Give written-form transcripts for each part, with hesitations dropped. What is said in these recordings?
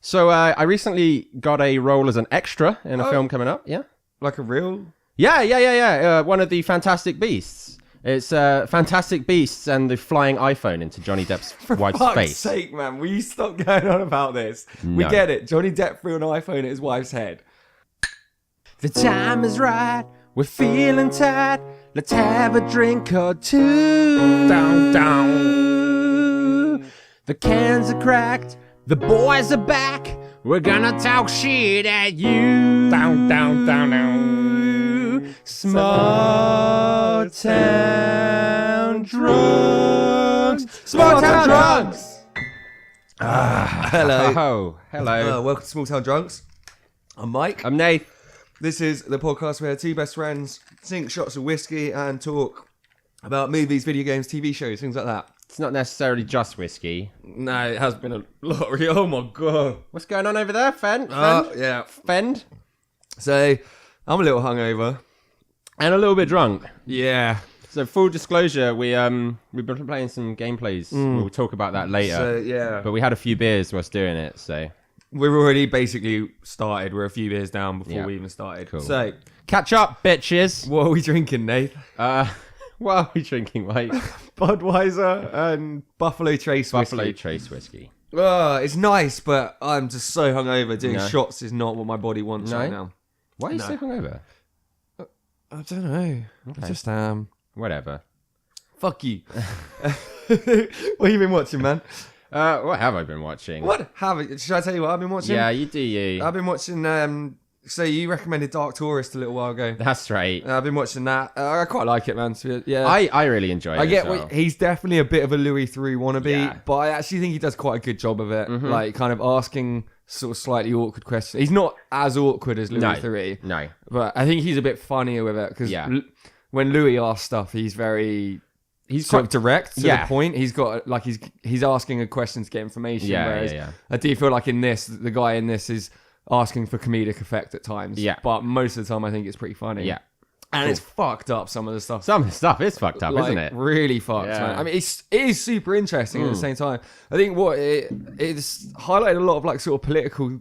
So I recently got a role as an extra in a film coming up. Yeah. Like a real? Yeah. One of the Fantastic Beasts. It's Fantastic Beasts and the flying iPhone into Johnny Depp's wife's For fuck's face. sake, man. Will you stop going on about this? No. We get it. Johnny Depp threw an iPhone at his wife's head. The time is right. We're feeling tight. Let's have a drink or two. Down. The cans are cracked. The boys are back. We're gonna talk shit at you. Down. Small town drunks. Small town drunks. Hello. Hello. Welcome to Small Town Drunks. I'm Mike. I'm Nate. This is the podcast where two best friends sink shots of whiskey and talk about movies, video games, TV shows, things like that. It's not necessarily just whiskey. No, it has been a lot. Oh my god. What's going on over there, Fend? Yeah. Fend? So, I'm a little hungover. And a little bit drunk. Yeah. So full disclosure, we've been playing some gameplays. We'll talk about that later. So, yeah. But we had a few beers whilst doing it, so We've already basically started. We're a few beers down before Yeah. we even started. Cool. So, catch up, bitches. what are we drinking, Nate? What are we drinking, Mike? Budweiser and Buffalo Trace whiskey. Buffalo Trace whiskey. Oh, it's nice, but I'm just so hungover. Doing No. shots is not what my body wants No? right now. Why are you No. so hungover? I don't know. Okay. I just am. Whatever. Fuck you. What have you been watching, man? What have I been watching? Should I tell you what I've been watching? Yeah, you do you. I've been watching. So you recommended Dark Tourist a little while ago. That's right. I've been watching that. I quite like it, man. So, yeah. I really enjoy it. I get as well. he's definitely a bit of a Louis Theroux wannabe, Yeah. but I actually think he does quite a good job of it. Like kind of asking sort of slightly awkward questions. He's not as awkward as Louis Theroux, No. but I think he's a bit funnier with it because Yeah. when Louis asks stuff, he's He's sort of direct to Yeah. the point. He's got like he's asking a question to get information. Yeah, whereas yeah. I do feel like in this, the guy in this is asking for comedic effect at times. Yeah. But most of the time, I think it's pretty funny. Yeah. And it's fucked up, some of the stuff. Some of the stuff is fucked up, Like, isn't it? Really fucked, Yeah. man. I mean, it is super interesting at the same time. I think what it's highlighted a lot of like sort of political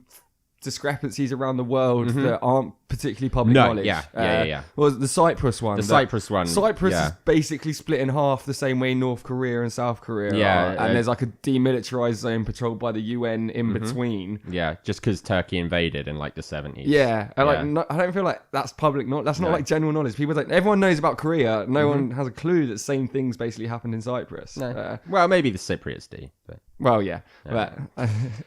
discrepancies around the world that aren't particularly public No, knowledge. yeah. Well, the Cyprus one. The Cyprus one. Cyprus yeah. is basically split in half the same way North Korea and South Korea Yeah, are. And there's like a demilitarized zone patrolled by the UN in between. Yeah, just because Turkey invaded in like the 70s. Yeah, and like Yeah. no, I don't feel like that's public knowledge. That's not No. like general knowledge. People don't. Everyone knows about Korea. No one has a clue that same things basically happened in Cyprus. No. Well, maybe the Cypriots do. But Well, yeah, but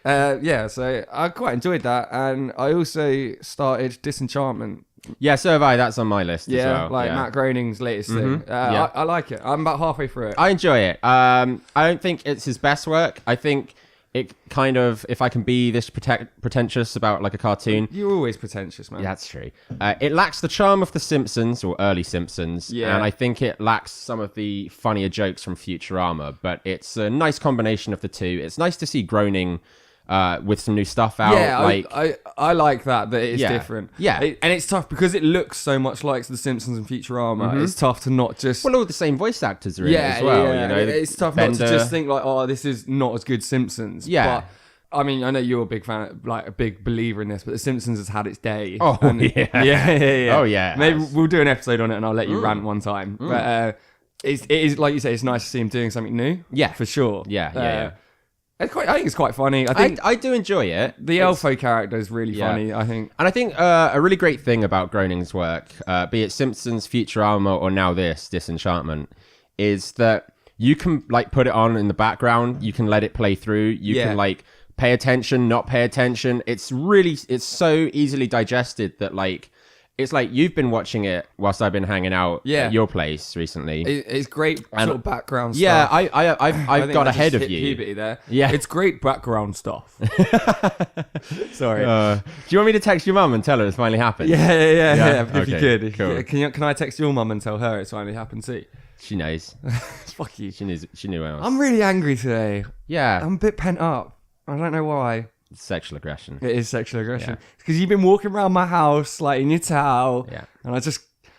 yeah. So I quite enjoyed that, and I also started Disenchantment. yeah, so have I. That's on my list as Yeah, well. like yeah. Matt Groening's latest thing. Yeah. I like it. I'm about halfway through it. I enjoy it. I don't think it's his best work. I think it kind of, if I can be this pretentious about like a cartoon. You're always pretentious, man. Yeah, that's true. It lacks the charm of The Simpsons or early Simpsons. Yeah. And I think it lacks some of the funnier jokes from Futurama. But it's a nice combination of the two. It's nice to see Groening with some new stuff out. Yeah, like, I like that it's Yeah. different. Yeah. And it's tough because it looks so much like The Simpsons and Futurama. It's tough to not just. well, all the same voice actors are in it as well. You know, it's tough not to just think like, oh, this is not as good Simpsons. Yeah. But, I mean, I know you're a big fan, like a big believer in this, but The Simpsons has had its day. Oh, yeah. Yeah. Oh, yeah, it Maybe has. we'll do an episode on it, and I'll let you rant one time. But it is like you say, it's nice to see him doing something new. Yeah. for sure. Yeah. I think it's quite funny. I think I do enjoy it. the Elfo character is really Yeah. funny. I think. And I think a really great thing about Groening's work, be it Simpsons, Futurama, or now Disenchantment, is that you can like put it on in the background. You can let it play through. You Yeah. can like pay attention, not pay attention. It's so easily digested that like, it's like you've been watching it whilst I've been hanging out at your place recently. It's great sort of background Yeah, stuff. I've got ahead of you. Puberty there. Yeah. It's great background stuff. Sorry. Do you want me to text your mum and tell her it's finally happened? Yeah. If Okay, you could. cool. Can I text your mum and tell her it's finally happened too? She knows. Fuck you. She knew I was. I'm really angry today. Yeah. I'm a bit pent up. I don't know why. Sexual aggression. It is sexual aggression. Yeah. Because you've been walking around my house like in your towel. Yeah. And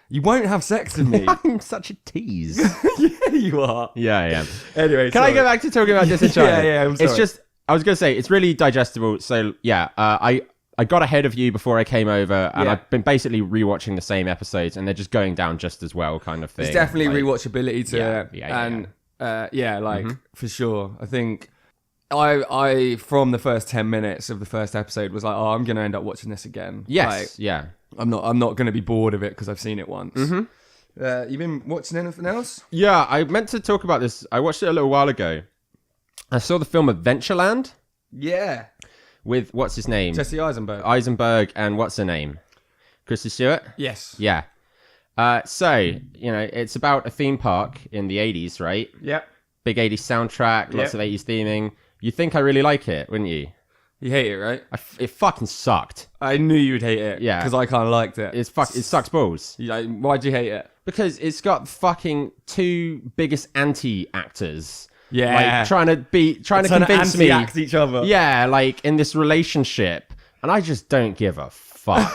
you won't have sex with me. I'm such a tease. Yeah, you are. Yeah, I am. Anyway, Can I go back to talking about Disenchantment? Yeah, I'm sorry. It's just, I was gonna say it's really digestible. So yeah, I got ahead of you before I came over, and I've been basically rewatching the same episodes, and they're just going down just as well, kind of thing. There's definitely like, rewatchability to it, for sure. I think I from the first 10 minutes of the first episode was like, oh, I'm gonna end up watching this again. Yes, like, I'm not gonna be bored of it because I've seen it once. Mm-hmm. You been watching anything else? Yeah, I meant to talk about this. I watched it a little while ago. I saw the film Adventureland. Yeah. With, what's his name? Jesse Eisenberg. And what's her name? Kristen Stewart? Yes. Yeah. So, you know, it's about a theme park in the 80s, right? Yep. Big 80s soundtrack, lots of 80s theming. You'd think I really like it, wouldn't you? You hate it, right? It fucking sucked. I knew you'd hate it. Yeah. Because I kind of liked it. It sucks balls. Why'd you hate it? Because it's got fucking two biggest anti-actors. Yeah. Like, trying to convince me. Act each other. Yeah, like in this relationship. And I just don't give a fuck.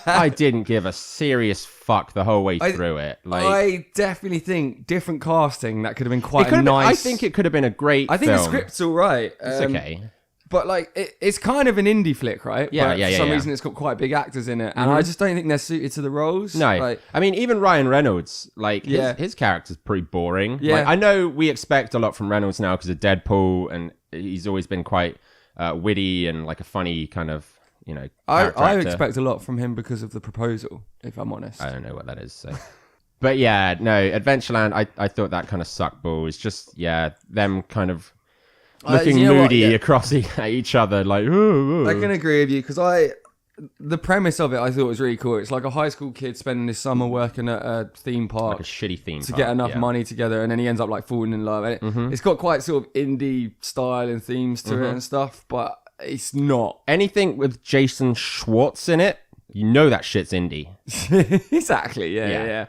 I didn't give a serious fuck the whole way through it. Like, I definitely think different casting, that could have been quite nice. nice. I think it could have been a great I think film. the script's all right. It's okay. But like, it's kind of an indie flick, right? Yeah, but yeah, for some yeah. reason, it's got quite big actors in it, and I just don't think they're suited to the roles. No, like, I mean, even Ryan Reynolds, like, Yeah. his character's pretty boring. Yeah. Like, I know we expect a lot from Reynolds now because of Deadpool, and he's always been quite witty and like a funny kind of, you know, character I actor. expect a lot from him because of The Proposal, if I'm honest. I don't know what that is. So. But yeah, no, Adventureland, I thought that kind of sucked balls. Just, yeah, them kind of looking you know what? moody Yeah. across at each other, like, ooh, ooh. I can agree with you because the premise of it I thought was really cool. It's like a high school kid spending his summer working at a theme park like a shitty theme to park, get enough yeah. money together, and then he ends up like falling in love. And it's got quite sort of indie style and themes to it and stuff, but it's not. Anything with Jason Schwartz in it, you know that shit's indie. Exactly. Yeah.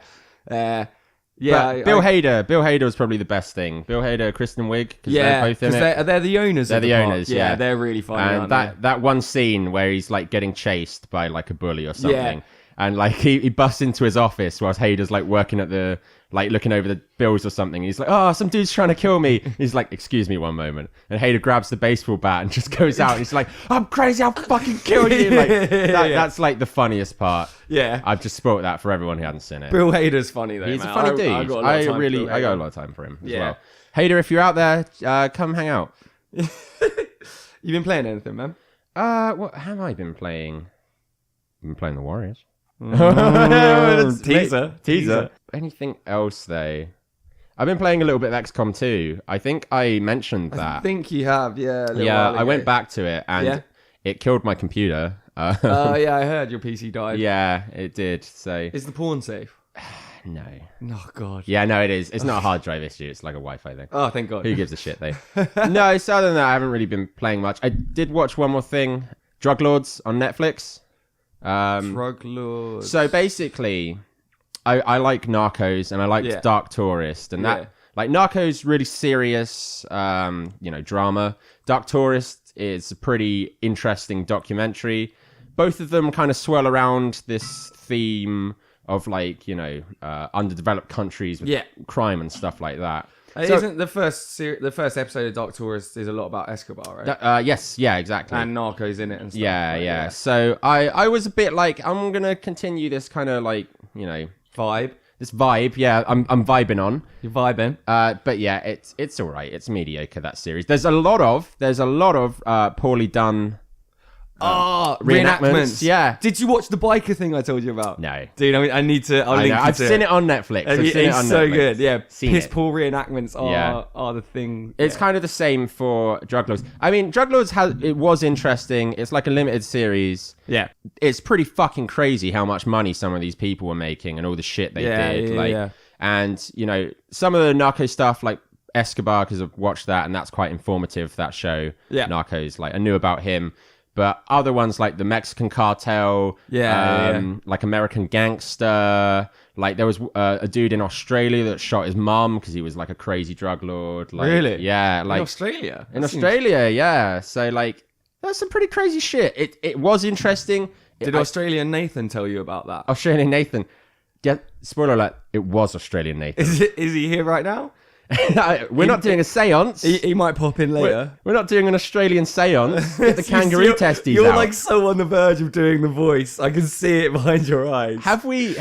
But Bill Hader was probably the best thing. Bill Hader, Kristen Wiig, because they're both in it. They're the owners. They're of the the park. owners, Yeah, yeah. they're really funny. And aren't that one scene where he's like getting chased by like a bully or something, and like he busts into his office whilst Hader's like working at the like looking over the bills or something. And he's like, "Oh, some dude's trying to kill me." He's like, "Excuse me one moment." And Hader grabs the baseball bat and just goes out. And he's like, "I'm crazy. I'll fucking kill you." Like that's like the funniest part. Yeah. I've just spoiled that for everyone who hasn't seen it. Bill Hader's funny though. He's man. a funny dude. I got a lot of time for him as Yeah. well. Hader, if you're out there, come hang out. You been playing anything, man? What have I been playing? I've been playing the Warriors. Teaser. Anything else though? I've been playing a little bit of XCOM 2. I think I mentioned that. I think you have, yeah. I went back to it and it killed my computer. Oh, yeah, I heard your PC died. Yeah, it did. So Is the pawn safe? no. Oh, God. Yeah, no, it is. It's not a hard drive issue. It's like a Wi-Fi thing. Oh, thank God. Who gives a shit though? No, so other than that, I haven't really been playing much. I did watch one more thing, Drug Lords on Netflix. Drug Lords. So basically, I like Narcos and I liked Dark Tourist, and that like Narcos really serious, drama. Dark Tourist is a pretty interesting documentary. Both of them kind of swirl around this theme of like underdeveloped countries with crime and stuff like that. Isn't the first episode of Dark Tourist is a lot about Escobar, right? Yes, yeah, exactly. And Narcos in it and stuff. Yeah. So I was a bit like, I'm gonna continue this kind of like Vibe. This vibe. Yeah, I'm vibing on. You're vibing. But yeah, it's all right. It's mediocre, that series. There's a lot of poorly done. Reenactments. Yeah. Did you watch the biker thing I told you about? No. Dude, I need to. I've seen it on Netflix. It's so good. Yeah. Piss it. poor reenactments are the thing. It's kind of the same for Drug Lords. I mean, Drug Lords it was interesting. It's like a limited series. Yeah. It's pretty fucking crazy how much money some of these people were making and all the shit they did. Yeah. And some of the narco stuff like Escobar, because I've watched that and that's quite informative. That show. Yeah. Narcos. Like I knew about him. But other ones like the Mexican Cartel, like American Gangster, like there was a dude in Australia that shot his mum because he was like a crazy drug lord. Like, really? Yeah. Like, in Australia? Yeah. So like, that's some pretty crazy shit. It was interesting. Did Australian Nathan tell you about that? Australian Nathan. Yeah, spoiler alert, it was Australian Nathan. Is he here right now? We're not doing a seance. He might pop in later. We're not doing an Australian seance. Get the kangaroo testes You're out. like so on the verge of doing the voice. I can see it behind your eyes. Have we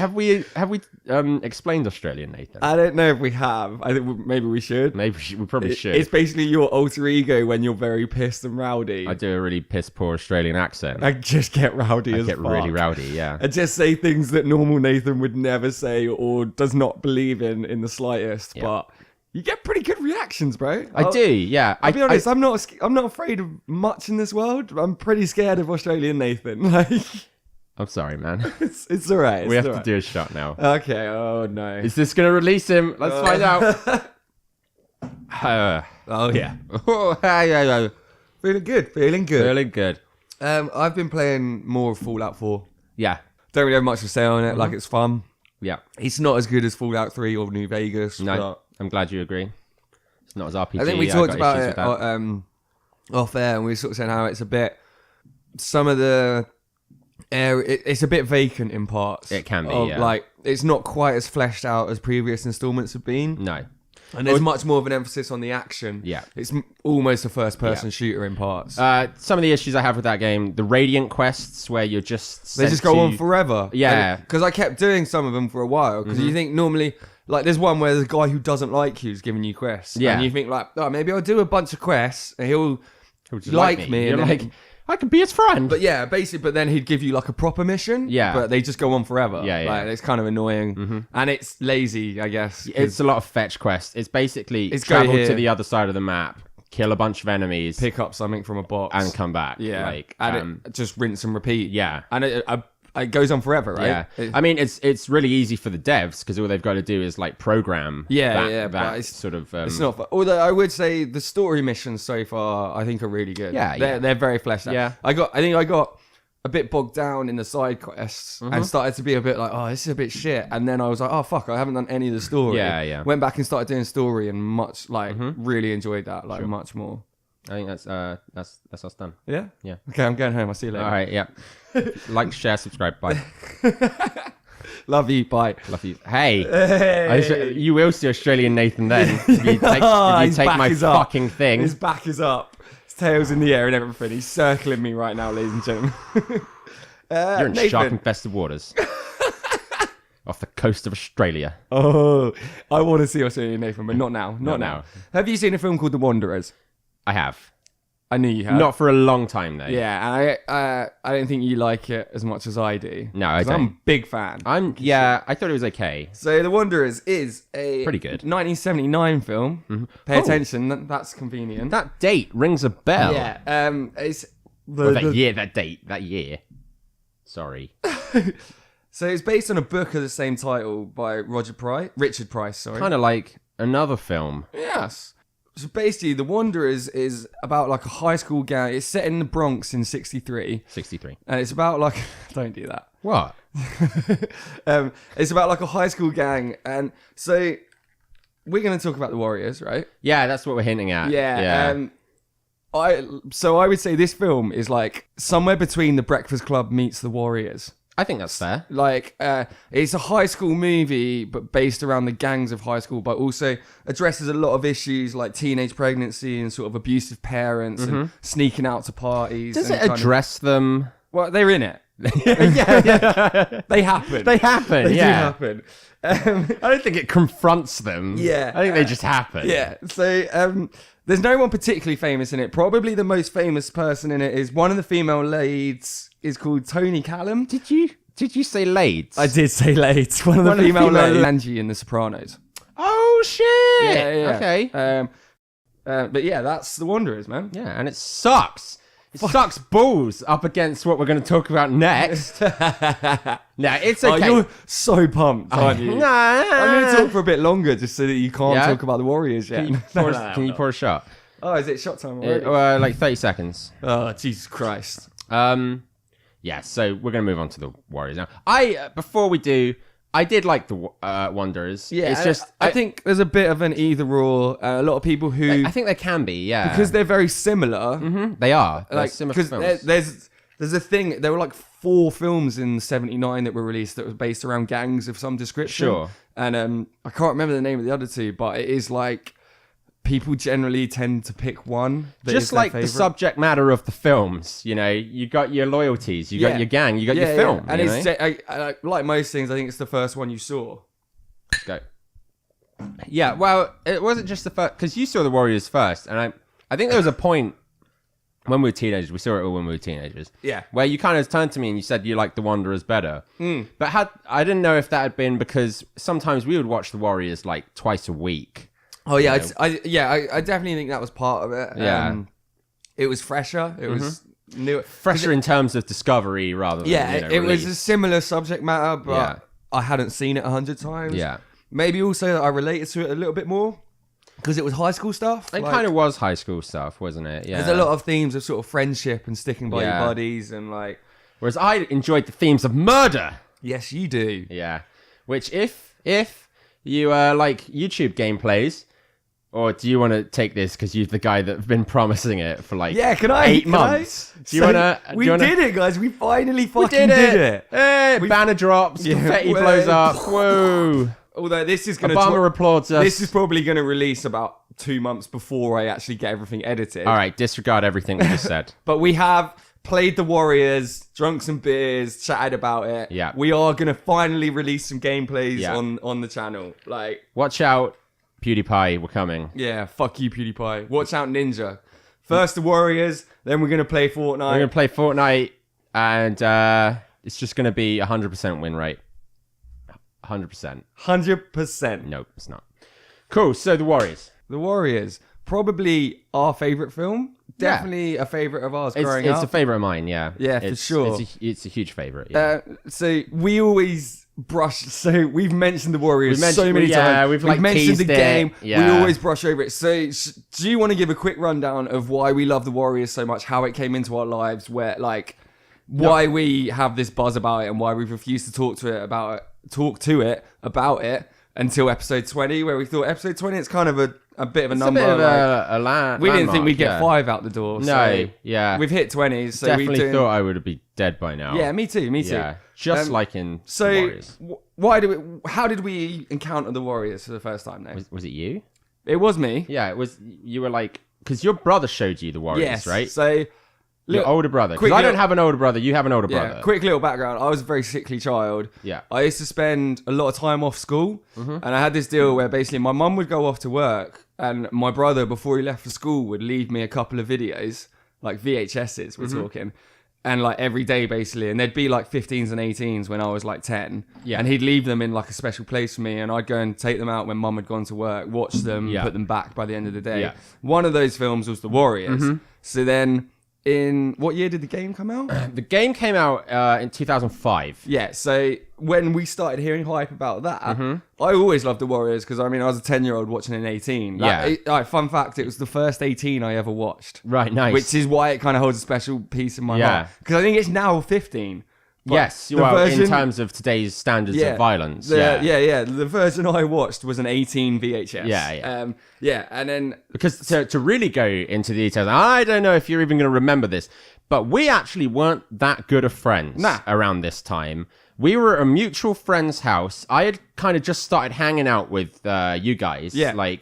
explained Australian, Nathan? I don't know if we have. I think maybe we should. Maybe we probably should. It's basically your alter ego when you're very pissed and rowdy. I do a really piss poor Australian accent. I just get rowdy as get fuck. really rowdy, yeah. I just say things that normal Nathan would never say or does not believe in the slightest. Yeah. But you get pretty good reactions, bro. I do, yeah. I'll be honest, I'm not afraid of much in this world. I'm pretty scared of Australian Nathan. Like, I'm sorry, man. it's all right. We have to do a shot now. Okay. Oh no. Is this going to release him? Let's find out. Oh yeah. Feeling good. Feeling good. I've been playing more of Fallout 4. Yeah. Don't really have much to say on it. Like, it's fun. Yeah. It's not as good as Fallout 3 or New Vegas. No, but I'm glad you agree. It's not as RPG. I think we talked about issues it with off air, and we were sort of saying how it's a bit. Some of the air, it's a bit vacant in parts. It can be, yeah. Like, it's not quite as fleshed out as previous installments have been. No. And there's much more of an emphasis on the action. Yeah. It's almost a first-person shooter in parts. Some of the issues I have with that game, the Radiant quests, where you're just They just go on forever. Yeah. Because I kept doing some of them for a while. Because you think normally, like, there's one where the guy who doesn't like you is giving you quests. Yeah. And you think, like, oh, maybe I'll do a bunch of quests and he'll just like me. You're And like, I can be his friend. but yeah, basically, but then he'd give you like a proper mission. Yeah. But they just go on forever. Yeah, yeah. Like, it's kind of annoying. And it's lazy, I guess. It's a lot of fetch quests. It's basically It's go travel here. to the other side of the map, kill a bunch of enemies, Pick up something from a box. and come back. Yeah. Like, and it just rinse and repeat. yeah. And it goes on forever, right? Yeah, I mean it's really easy for the devs because all they've got to do is like program. But that it's sort of. It's not. Although I would say the story missions so far, I think, are really good. Yeah, they're very fleshed out. Yeah. I think I got a bit bogged down in the side quests and started to be a bit like, oh, this is a bit shit. And then I was like, oh fuck, I haven't done any of the story. Yeah. Went back and started doing story and much really enjoyed that much more. I think that's us done. Yeah. Yeah. Okay, I'm going home. I'll see you later. All right. Yeah. Like, share, subscribe. Bye. Love you. Bye. Love you. Hey. You will see Australian Nathan then. If you take His back my is up. fucking thing. His back is up. His tail's in the air and everything. He's circling me right now, ladies and gentlemen. You're in Nathan. shark-infested waters. Off the coast of Australia. Oh, I want to see Australian Nathan, but not now. Not now. now. Have you seen a film called The Wanderers? I have. I knew you had. Not for a long time though. Yeah, and I don't think you like it as much as I do. No, I 'Cause don't. I'm a big fan. I thought it was okay. So The Wanderers is a Pretty good. 1979 film. Pay attention. That's convenient. That date rings a bell. Yeah. It's that year. Sorry. So it's based on a book of the same title by Richard Price. Sorry. Kind of like another film. Yes. So basically, The Wanderers is about like a high school gang. It's set in the Bronx in 63. 63. And it's about like... Don't do that. What? It's about like a high school gang. And so we're going to talk about the Warriors, right? Yeah, that's what we're hinting at. Yeah. I would say this film is like somewhere between The Breakfast Club meets The Warriors. I think that's fair. Like, it's a high school movie, but based around the gangs of high school, but also addresses a lot of isties like teenage pregnancy and sort of abusive parents and sneaking out to parties. Does and it kind of- address them? Well, they're in it. yeah. They happen. They happen, They do yeah. happen. I don't think it confronts them. Yeah. I think they just happen. Yeah. So, there's no one particularly famous in it. Probably the most famous person in it is one of the female leads is called Tony Callum. Did you say Lades? I did say leads. One of the female leads. Angie in The Sopranos. Oh shit. Yeah. Okay. But yeah, that's The Wanderers, man. Yeah, and it sucks. It sucks balls up against what we're going to talk about next. No, it's okay. Oh, you're so pumped, aren't you? Nah. I'm going to talk for a bit longer just so that you can't talk about the Warriors yet. Can you pour a shot? Oh, is it shot time already? Like 30 seconds. Oh, Jesus Christ. Yeah, so we're going to move on to the Warriors now. Before we do, I did like the Wanderers. Yeah, it's just I think there's a bit of an either or. A lot of people who I think there can be, yeah, because they're very similar. they are Like similar because films. there's a thing. There were like 4 films in '79 that were released that was based around gangs of some description. Sure. And I can't remember the name of the other two, but it is like people generally tend to pick one. Just like the subject matter of the films, you know, you got your loyalties, you got your gang, you got your film. And it's like most things, I think it's the first one you saw. Let's go. Yeah, well, it wasn't just the first, because you saw the Warriors first, and I think there was a point when we were teenagers, we saw it all when we were teenagers. Yeah. Where you kind of turned to me and you said you liked The Wanderers better. But I didn't know if that had been because sometimes we would watch The Warriors like twice a week. Oh, yeah. I definitely think that was part of it. Yeah. It was fresher. It was new. Fresher in terms of discovery rather than, it was a similar subject matter, but I hadn't seen it 100 times. Yeah. Maybe also that I related to it a little bit more. Because it was high school stuff. It kind of was high school stuff, wasn't it? Yeah. There's a lot of themes of sort of friendship and sticking by your buddies and like... Whereas I enjoyed the themes of murder. Yes, you do. Yeah. Which if you like YouTube gameplays, or do you want to take this because you're the guy that's been promising it for like 8 months? Do you want to... We did it, guys. We finally fucking did it. Hey, banner drops, confetti blows up. Whoa. Although this is going to... Obama applauds us. This is probably going to release about 2 months before I actually get everything edited. All right, disregard everything we just said. But we have played the Warriors, drunk some beers, chatted about it. Yeah. We are going to finally release some gameplays on the channel. Like, watch out, PewDiePie, we're coming. Yeah, fuck you, PewDiePie. Watch out, Ninja. First the Warriors, then we're going to play Fortnite. We're going to play Fortnite, and it's just going to be 100% win rate. 100%. 100%. Nope, it's not. Cool, so the Warriors. The Warriors. Probably our favourite film. Definitely a favourite of ours growing up. It's a favourite of mine, yeah. Yeah, for sure. It's a huge favourite, yeah. So we always brush... So we've mentioned the Warriors so many times. Yeah, we've mentioned the game. Yeah. We always brush over it. So do you want to give a quick rundown of why we love the Warriors so much, how it came into our lives, where like... Why we have this buzz about it and why we've refused to talk to it about it until episode 20, where we thought episode 20 it's kind of a bit of a number. A bit of we didn't think we'd get 5 out the door. No, so yeah. We've hit 20. So definitely thought I would be dead by now. Yeah, me too. Yeah, just like in Warriors. How did we encounter the Warriors for the first time then? Was it you? It was me. Yeah, it was. You were like, because your brother showed you the Warriors, right? So... Your older brother. Because I don't have an older brother. You have an older brother. Quick little background. I was a very sickly child. Yeah. I used to spend a lot of time off school. And I had this deal where basically my mum would go off to work and my brother, before he left for school, would leave me a couple of videos, like VHSs, we're talking. And like every day basically. And they'd be like 15s and 18s when I was like 10. Yeah. And he'd leave them in like a special place for me. And I'd go and take them out when mum had gone to work, watch them, put them back by the end of the day. Yeah. One of those films was The Warriors. So then... In what year did the game come out? The game came out in 2005. Yeah, so when we started hearing hype about that, I always loved the Warriors because I was a 10-year-old watching an 18. Fun fact, it was the first 18 I ever watched. Right, nice. Which is why it kind of holds a special piece in my heart. Because I think it's now 15. Yes, in terms of today's standards of violence. The version I watched was an 18 VHS. And then... Because to really go into the details, I don't know if you're even going to remember this, but we actually weren't that good of friends around this time. We were at a mutual friend's house. I had kind of just started hanging out with you guys. Yeah.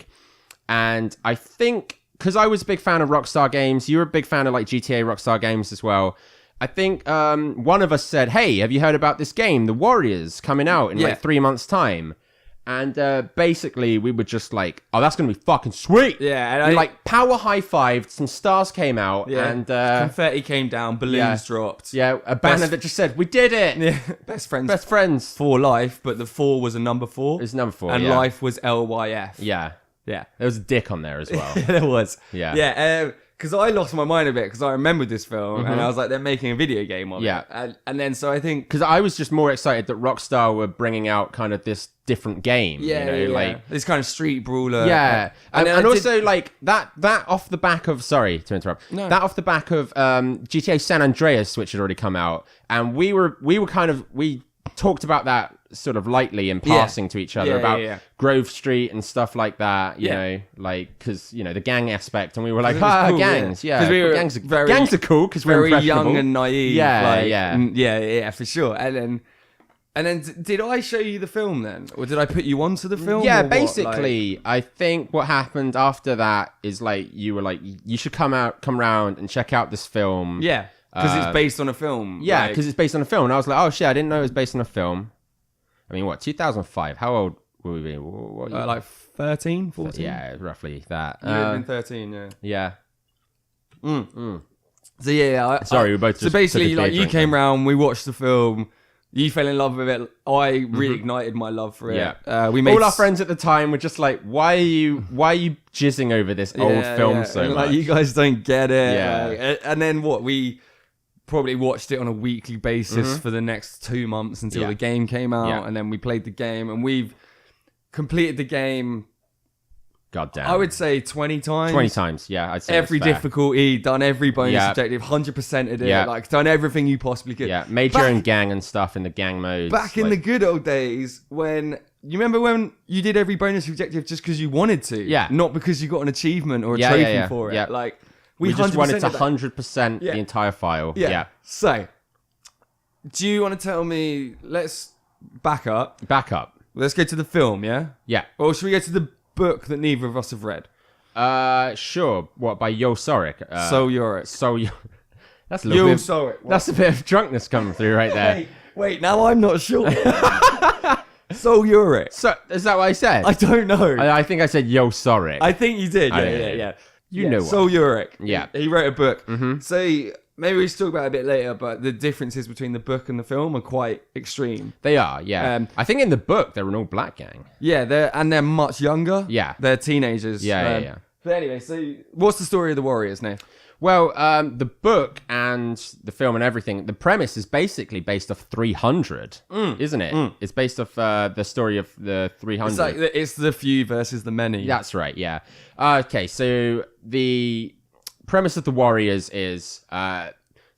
And I think, because I was a big fan of Rockstar games, you were a big fan of like GTA Rockstar games as well. I think one of us said, hey, have you heard about this game, The Warriors, coming out in like 3 months' time? And basically, we were just like, oh, that's going to be fucking sweet. Yeah. And we power high-fived, some stars came out, and... confetti came down, balloons dropped. Yeah, a banner that just said, we did it! Yeah. Best friends. Best friends. For life, but the 4 was a number 4. It was number 4, and life was LYF. Yeah. Yeah. There was a dick on there as well. There was. Yeah. Yeah, because I lost my mind a bit because I remembered this film and I was like, they're making a video game of it. And then so I think... Because I was just more excited that Rockstar were bringing out kind of this different game. Like this kind of street brawler. Yeah. And also like that off the back of... Sorry to interrupt. No. That off the back of GTA San Andreas, which had already come out. And we talked about that sort of lightly in passing to each other about Grove Street and stuff like that, you know, like, because, the gang aspect, and we were like, cool, gangs, gangs are cool because we're very young and naive. Yeah, for sure. And then And then did I show you the film then? Or did I put you onto the film? Yeah, or basically, I think what happened after that is like, you were like, you should come round and check out this film. Yeah, because it's based on a film. Yeah, because it's based on a film. And I was like, oh shit, I didn't know it was based on a film. I mean, what, 2005? How old were we? What like 13, 14? Yeah, roughly that. You would have been 13, yeah. Yeah. So yeah, Sorry, we both just so basically, took a like, beer you drink came then. round, we watched the film, you fell in love with it. I reignited my love for it. Yeah. We made all our friends at the time were just like, why are you jizzing over this old film so and, much? like, you guys don't get it. Yeah. Like, and then we probably watched it on a weekly basis for the next 2 months until the game came out, and then we played the game, and we've completed the game. God damn. I would say 20 times. 20 times, yeah. I'd say Every that's fair. difficulty, done every bonus Yeah. objective, 100%ed it, Yeah. like done everything you possibly could. Yeah, made your own gang and stuff in the gang modes. Back in the good old days when you remember when you did every bonus objective just because you wanted to, Yeah. not because you got an achievement or a Yeah, trophy yeah, yeah. for it. Yeah. Like we just wanted to 100%ed 100% Yeah. the entire file. that. Yeah. So, do you want to tell me? Let's back up. Back up. Let's go to the film. Yeah. Yeah. Or should we go to the book that neither of us have read? Sure. What, by Yo Soric? So Yorick. That's a little bit. Sorick. That's a bit of drunkenness coming through right there. Wait. Now I'm not sure. So Yorick. So is that what I said? I don't know. I think I said Yo Soric. I think you did. I Yeah, know. yeah. You know what? Sol Yorick. Yeah. He wrote a book. So maybe we should talk about it a bit later, but the differences between the book and the film are quite extreme. They are, yeah. I think in the book they're an all black gang. Yeah, they're much younger. Yeah. They're teenagers. Yeah. But anyway, so what's the story of the Warriors now? Well, the book and the film and everything, the premise is basically based off 300, isn't it? It's based off the story of the 300. It's like it's the few versus the many. That's right, yeah. Okay, so the premise of the Warriors is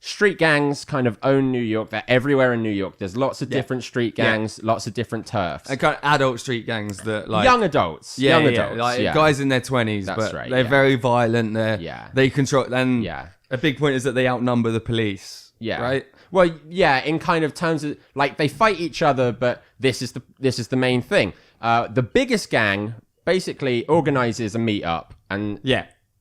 street gangs kind of own New York. They're everywhere in New York. There's lots of different street gangs, lots of different turfs. And kind of adult street gangs that like young adults. Young adults. like yeah. guys in their 20s. That's but right, they're yeah. very violent. They control. And Yeah. a big point is that they outnumber the police. Yeah. Right. Well, yeah, in kind of terms of like they fight each other, but this is the main thing. The biggest gang basically organizes a meetup, and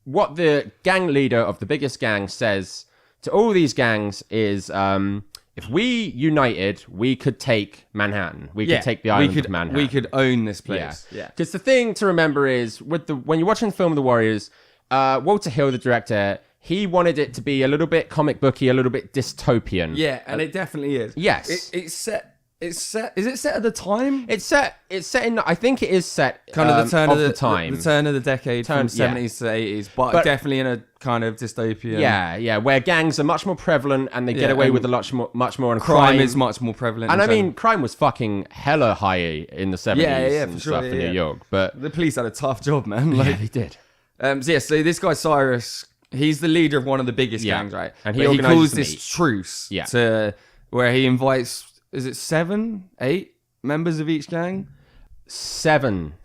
what the gang leader of the biggest gang says to all these gangs is, if we united, we could take Manhattan. We could take the island of Manhattan. We could own this place. Yeah. Because the thing to remember is, when you're watching the film The Warriors, Walter Hill, the director, he wanted it to be a little bit comic booky, a little bit dystopian. Yeah, and it definitely is. Yes. It's set. Is it set at the time? It's set in. I think it is set Kind of the turn of the time. the turn of the decade from 70s to 80s, but definitely in a kind of dystopian. Yeah, where gangs are much more prevalent and they get away with much more. And crime is much more prevalent. And I mean, crime was fucking hella high in the 70s and stuff in New York. But the police had a tough job, man. Like, yeah, they did. So this guy Cyrus, he's the leader of one of the biggest gangs, right? And he organizes calls the this meet. truce Yeah. to where he invites. Is it 7, 8 members of each gang? 7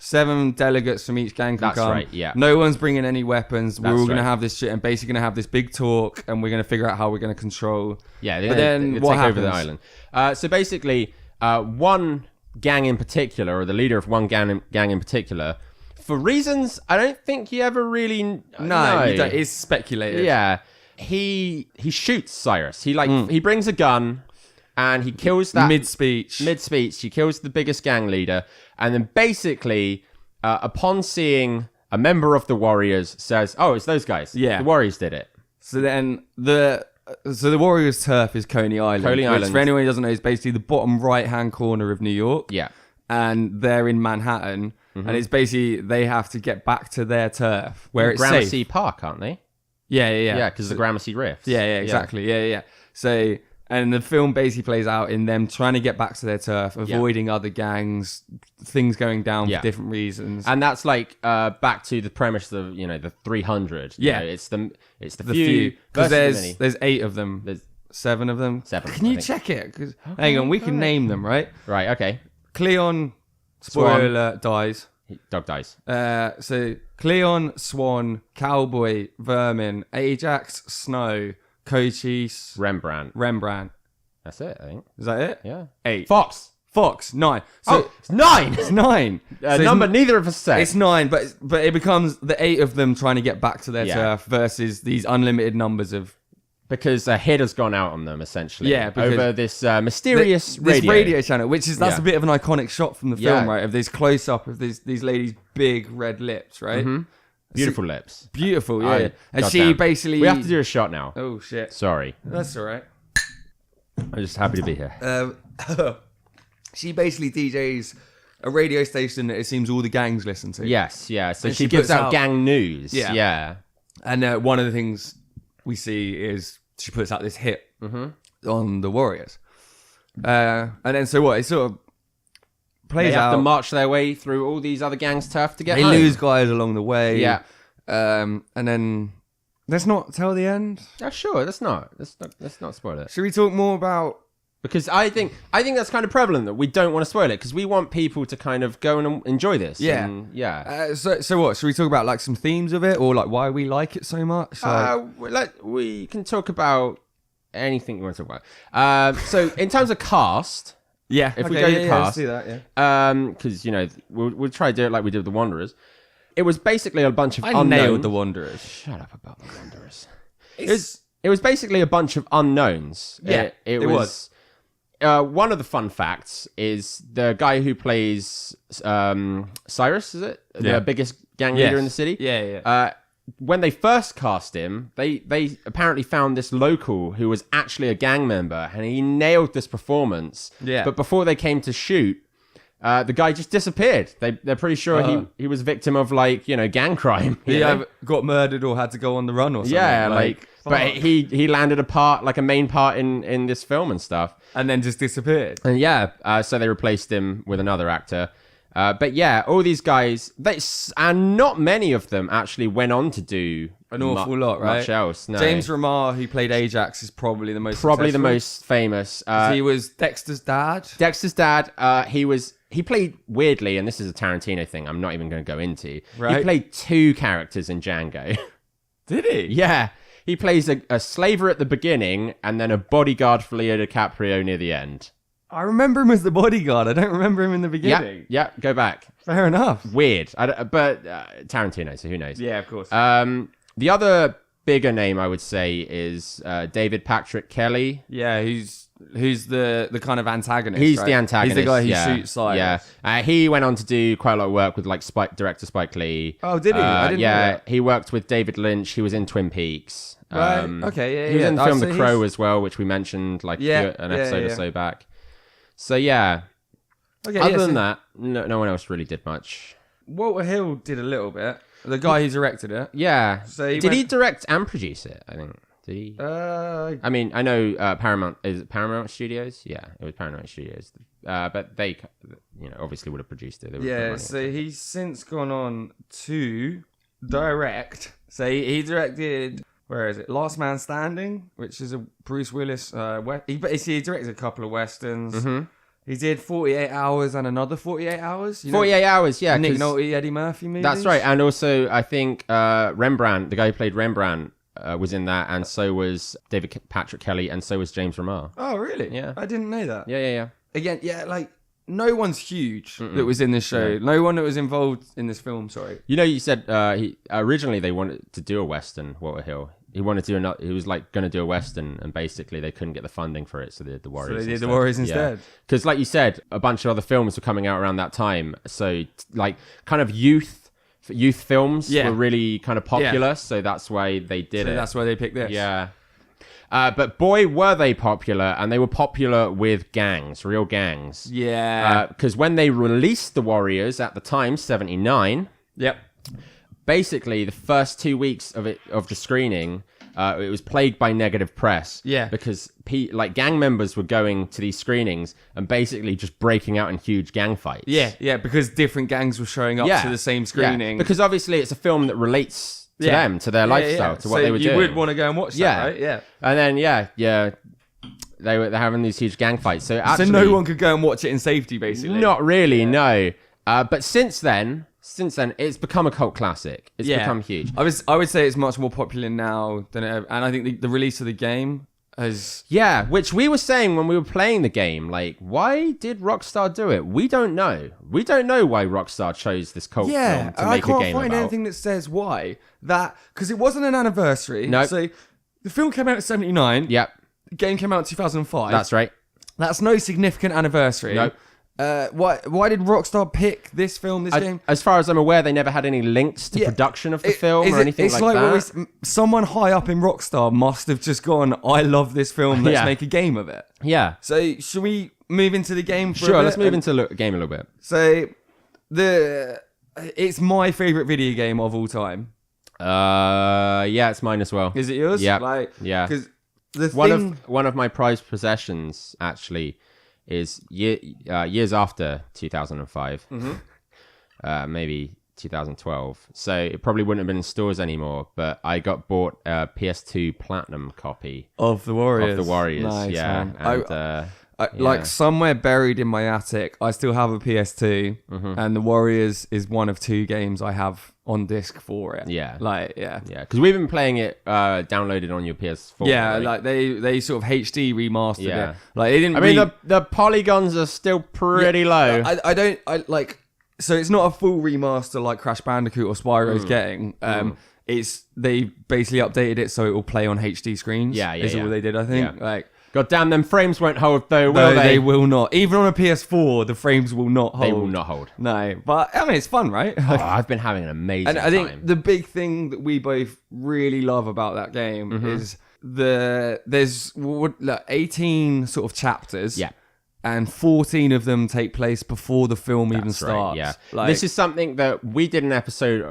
delegates from each gang can That's come. right, yeah. No one's bringing any weapons. We're all going to right. have this shit and basically going to have this big talk and we're going to figure out how we're going to control. Yeah, but then they what take happens? over the island. So basically, one gang in particular, or the leader of one gang in particular, for reasons I don't think you ever really No, you don't. It's speculated. Yeah, he shoots Cyrus. He brings a gun. And he kills that mid-speech. He kills the biggest gang leader. And then basically, upon seeing a member of the Warriors says, oh, it's those guys. Yeah. The Warriors did it. So then the Warriors' turf is Coney Island. Coney which, Island. for anyone who doesn't know, is basically the bottom right-hand corner of New York. Yeah. And they're in Manhattan. And it's basically, they have to get back to their turf where it's Gramercy safe. Park, aren't they? Yeah. Yeah, because of the Gramercy Rifts. Yeah, exactly. Yeah. So... And the film basically plays out in them trying to get back to their turf, avoiding other gangs, things going down for different reasons. And that's like back to the premise of the 300. Yeah, it's the few because versus there's 8 of them. There's 7 of them. 7. Can you check it? Because hang on, we can name them, right? Right. Okay. Cleon, spoiler alert, dies. Dog dies. So Cleon, Swan, Cowboy, Vermin, Ajax, Snow, Cochise, Rembrandt. Rembrandt. That's it, I think. Is that it? Yeah. 8. Fox. Fox, 9. So it's 9. it's 9. So Number neither of us said. It's 9, but it becomes the 8 of them trying to get back to their Yeah. turf versus these unlimited numbers of. Because a hit has gone out on them, essentially. Yeah, because over this mysterious this radio channel, which is that's Yeah. a bit of an iconic shot from the film, Yeah. right? Of this close up of these ladies' big red lips, right? Beautiful lips. Beautiful, yeah. Oh, And she goddamn. basically. We have to do a shot now. Oh shit! Sorry. That's all right. I'm just happy to be here. She basically DJs a radio station that it seems all the gangs listen to. Yes, yeah. So And she she gives puts out out- gang news. Yeah. Yeah. And one of the things we see is she puts out this hit on the Warriors. And then so what? It sort of plays They have out. to march their way through all these other gangs' turf to get They home. lose guys along the way. Yeah. And then let's not tell the end. Yeah, sure. Let's not spoil it. Should we talk more about? Because I think that's kind of prevalent that we don't want to spoil it because we want people to kind of go and enjoy this. Yeah. And, yeah. So what? Should we talk about like some themes of it or like why we like it so much? We can talk about anything you want to talk about. So in terms of cast, Yeah. if we go to let's cast, do that. Yeah. because we'll try to do it like we did with the Wanderers. It was basically a bunch of I unknown. nailed the Wanderers. Shut up about the Wanderers. It's It was basically a bunch of unknowns. Yeah, it it was. One of the fun facts is the guy who plays Cyrus, is it? Yeah. The biggest gang leader Yes. in the city? Yeah. When they first cast him, they apparently found this local who was actually a gang member, and he nailed this performance. Yeah. But before they came to shoot, the guy just disappeared. They're pretty sure he was victim of gang crime. He you know? either got murdered or had to go on the run or something. Yeah, but fuck. he landed a main part in this film and stuff. And then just disappeared. And so they replaced him with another actor. But yeah, all these guys, and not many of them actually went on to do An awful lot, right? Much else. No. James Remar, who played Ajax, is probably the most successful. most famous. He was Dexter's dad. Dexter's dad. He played weirdly, and this is a Tarantino thing. I'm not even going to go into. Right. He played 2 characters in Django. Did he? Yeah. He plays a slaver at the beginning and then a bodyguard for Leo DiCaprio near the end. I remember him as the bodyguard. I don't remember him in the beginning. Yeah, go back. Fair enough. Weird. But Tarantino, so who knows? Yeah, of course. The other bigger name I would say is David Patrick Kelly. Yeah, who's the kind of antagonist. He's right? the antagonist. He's the guy who yeah. shoots Cyrus. Yeah. He went on to do quite a lot of work with director Spike Lee. Oh, did he? I didn't know that. He worked with David Lynch. He was in Twin Peaks. Right. Okay. Yeah. He was in the film So The Crow as well, which we mentioned an episode or so back. So yeah. Okay. Other than that, no one else really did much. Walter Hill did a little bit. The guy who directed it. Yeah. So he did he direct and produce it? I think. Did he? I mean, I know Paramount. Is it Paramount Studios? Yeah, it was Paramount Studios. But they, obviously would have produced it. They would have put money So into it. he's since gone on to direct. So he directed. Where is it? Last Man Standing, which is a Bruce Willis. He directed a couple of westerns. Mm-hmm. He did 48 Hours and another 48 Hours. 48 Hours, yeah. Nick 'cause Nolte, Eddie Murphy movies. That's right. And also, I think Rembrandt, the guy who played Rembrandt, was in that, and so was David Patrick Kelly, and so was James Remar. Oh, really? Yeah. I didn't know that. Yeah. Again, like, no one's huge that was in this show. No one that was involved in this film, sorry. You said originally they wanted to do a Western, Walter Hill. He wanted to do another, he was like going to do a Western, and basically they couldn't get the funding for it, so they did the Warriors. So they did the Warriors instead. Because like you said, a bunch of other films were coming out around that time, so like kind of youth films were really kind of popular, so that's why they did it. That's why they picked this. Yeah. But boy, were they popular, and they were popular with gangs, real gangs. Yeah. Because when they released the Warriors at the time, 79. Yep. Basically, the first 2 weeks of the screening, it was plagued by negative press. Yeah. Because gang members were going to these screenings and basically just breaking out in huge gang fights. Yeah, because different gangs were showing up to the same screening. Yeah. Because obviously it's a film that relates to them, to their lifestyle, to what they were doing. You would want to go and watch that, right? Yeah. And then, they're having these huge gang fights. So actually, So no one could go and watch it in safety, basically. Not really, no. But since then, it's become a cult classic. It's become huge. I would say it's much more popular now than it ever. And I think the release of the game Yeah, which we were saying when we were playing the game, like, why did Rockstar do it? We don't know. We don't know why Rockstar chose this cult film to make a game about. I can't find anything that says why. Because it wasn't an anniversary. No. So the film came out in 79. Yep. The game came out in 2005. That's right. That's no significant anniversary. Nope. Why did Rockstar pick this game? As far as I'm aware, they never had any links to production of the film or anything like that. Someone high up in Rockstar must have just gone, I love this film, let's make a game of it. Yeah. So should we move into the game for a bit? Let's move into the game a little bit. So it's my favourite video game of all time. Yeah, it's mine as well. Is it yours? Yeah. Yeah. Because one of my prized possessions actually is years after 2005, maybe 2012. So it probably wouldn't have been in stores anymore. But I bought a PS2 Platinum copy of the Warriors. Nice, yeah, man. and, like somewhere buried in my attic, I still have a PS2, and the Warriors is one of 2 games I have on disc for it. Yeah, because we've been playing it downloaded on your PS4. Yeah, right? like they sort of HD remastered it. Like they didn't. I mean, the polygons are still pretty low. So it's not a full remaster like Crash Bandicoot or Spyro's getting. It's they basically updated it so it will play on HD screens. Is all they did, I think. Yeah. Like, God damn, them frames won't hold though, will they? They will not. Even on a PS4, the frames will not hold. They will not hold. No, but I mean, it's fun, right? I've been having an amazing time. And I think the big thing that we both really love about that game is there's 18 sort of chapters. Yeah. And 14 of them take place before the film even starts. Right, yeah. This is something that we did an episode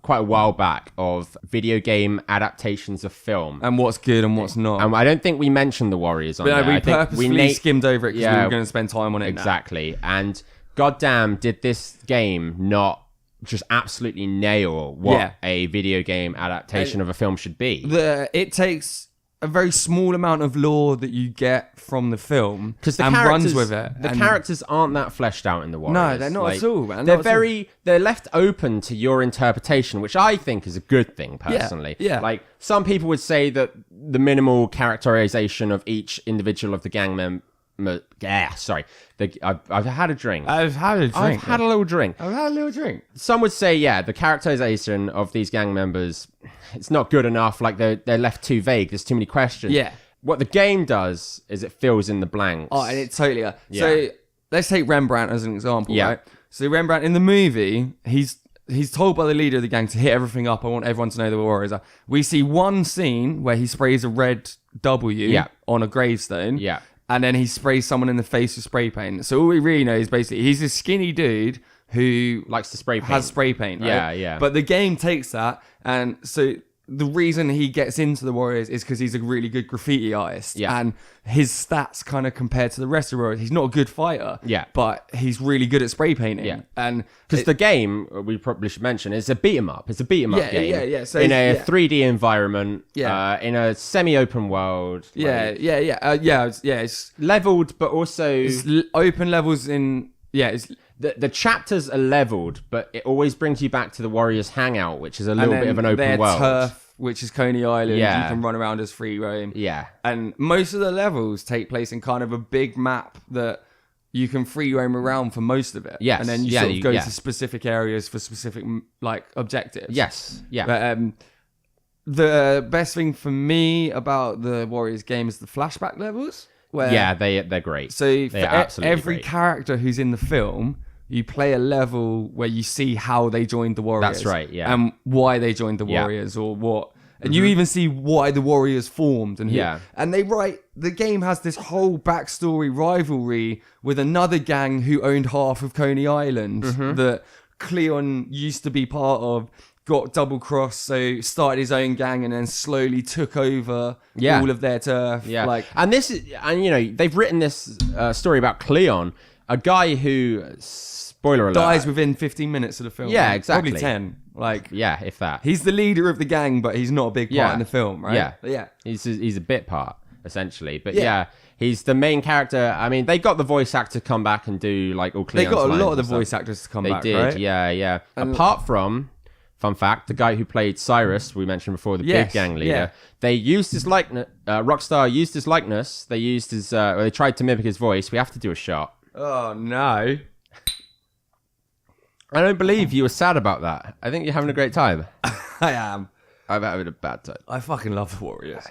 quite a while back of video game adaptations of film. And what's good and what's not. And I don't think we mentioned the Warriors on there. We purposefully skimmed over it because we were going to spend time on it. Exactly. And goddamn, did this game not just absolutely nail what a video game adaptation of a film should be. It takes a very small amount of lore that you get from the film and runs with it. The characters aren't that fleshed out in the Warriors. No, they're not at all, man. They're left open to your interpretation, which I think is a good thing, personally. Yeah. Like, some people would say that the minimal characterization of each individual of the gang member. Sorry. I've had a drink. I've had a little drink. Some would say, the characterization of these gang members, it's not good enough. Like, they're left too vague. There's too many questions. Yeah. What the game does is it fills in the blanks. Oh, and it totally... So, let's take Rembrandt as an example, right? So, Rembrandt, in the movie, he's told by the leader of the gang to hit everything up. I want everyone to know the Warriors are. We see one scene where he sprays a red W on a gravestone. Yeah. And then he sprays someone in the face with spray paint. So all we really know is basically he's a skinny dude who likes to spray paint. Has spray paint, right? Yeah. But the game takes that, and so the reason he gets into the Warriors is because he's a really good graffiti artist. Yeah. And his stats kind of compared to the rest of the Warriors, he's not a good fighter. Yeah. But he's really good at spray painting. Yeah. And because the game, we probably should mention, is a beat 'em up. It's a beat 'em up game. Yeah. So in a 3D environment. Yeah. In a semi-open world. It's leveled, but also it's open levels in. Yeah. It's the chapters are leveled, but it always brings you back to the Warriors hangout, which is a little bit of an open world. Turf, which is Coney Island. Yeah. You can run around as free roam. Yeah. And most of the levels take place in kind of a big map that you can free roam around for most of it. Yes. And then you sort of go to specific areas for specific objectives. Yes. Yeah. But the best thing for me about the Warriors game is the flashback levels. Where, they're great. So for every character who's in the film, you play a level where you see how they joined the Warriors. That's right, yeah. And why they joined the Warriors or what. And you even see why the Warriors formed. And and the game has this whole backstory rivalry with another gang who owned half of Coney Island that Cleon used to be part of. Got double-crossed, so started his own gang and then slowly took over all of their turf. Yeah, and they've written this story about Cleon, a guy who, spoiler alert, dies within 15 minutes of the film. Yeah, exactly. Probably 10. If that. He's the leader of the gang, but he's not a big part in the film, right? Yeah. He's a bit part, essentially. But he's the main character. I mean, they got the voice actor to come back and do all Cleon's They got a lot of the stuff. voice actors to come back, They did, right? yeah. Apart from Fun fact, the guy who played Cyrus, we mentioned before, the big gang leader, they used his likeness, Rockstar used his likeness, they tried to mimic his voice. We have to do a shot. Oh, no. I don't believe you were sad about that. I think you're having a great time. I am. I'm having a bad time. I fucking love the Warriors.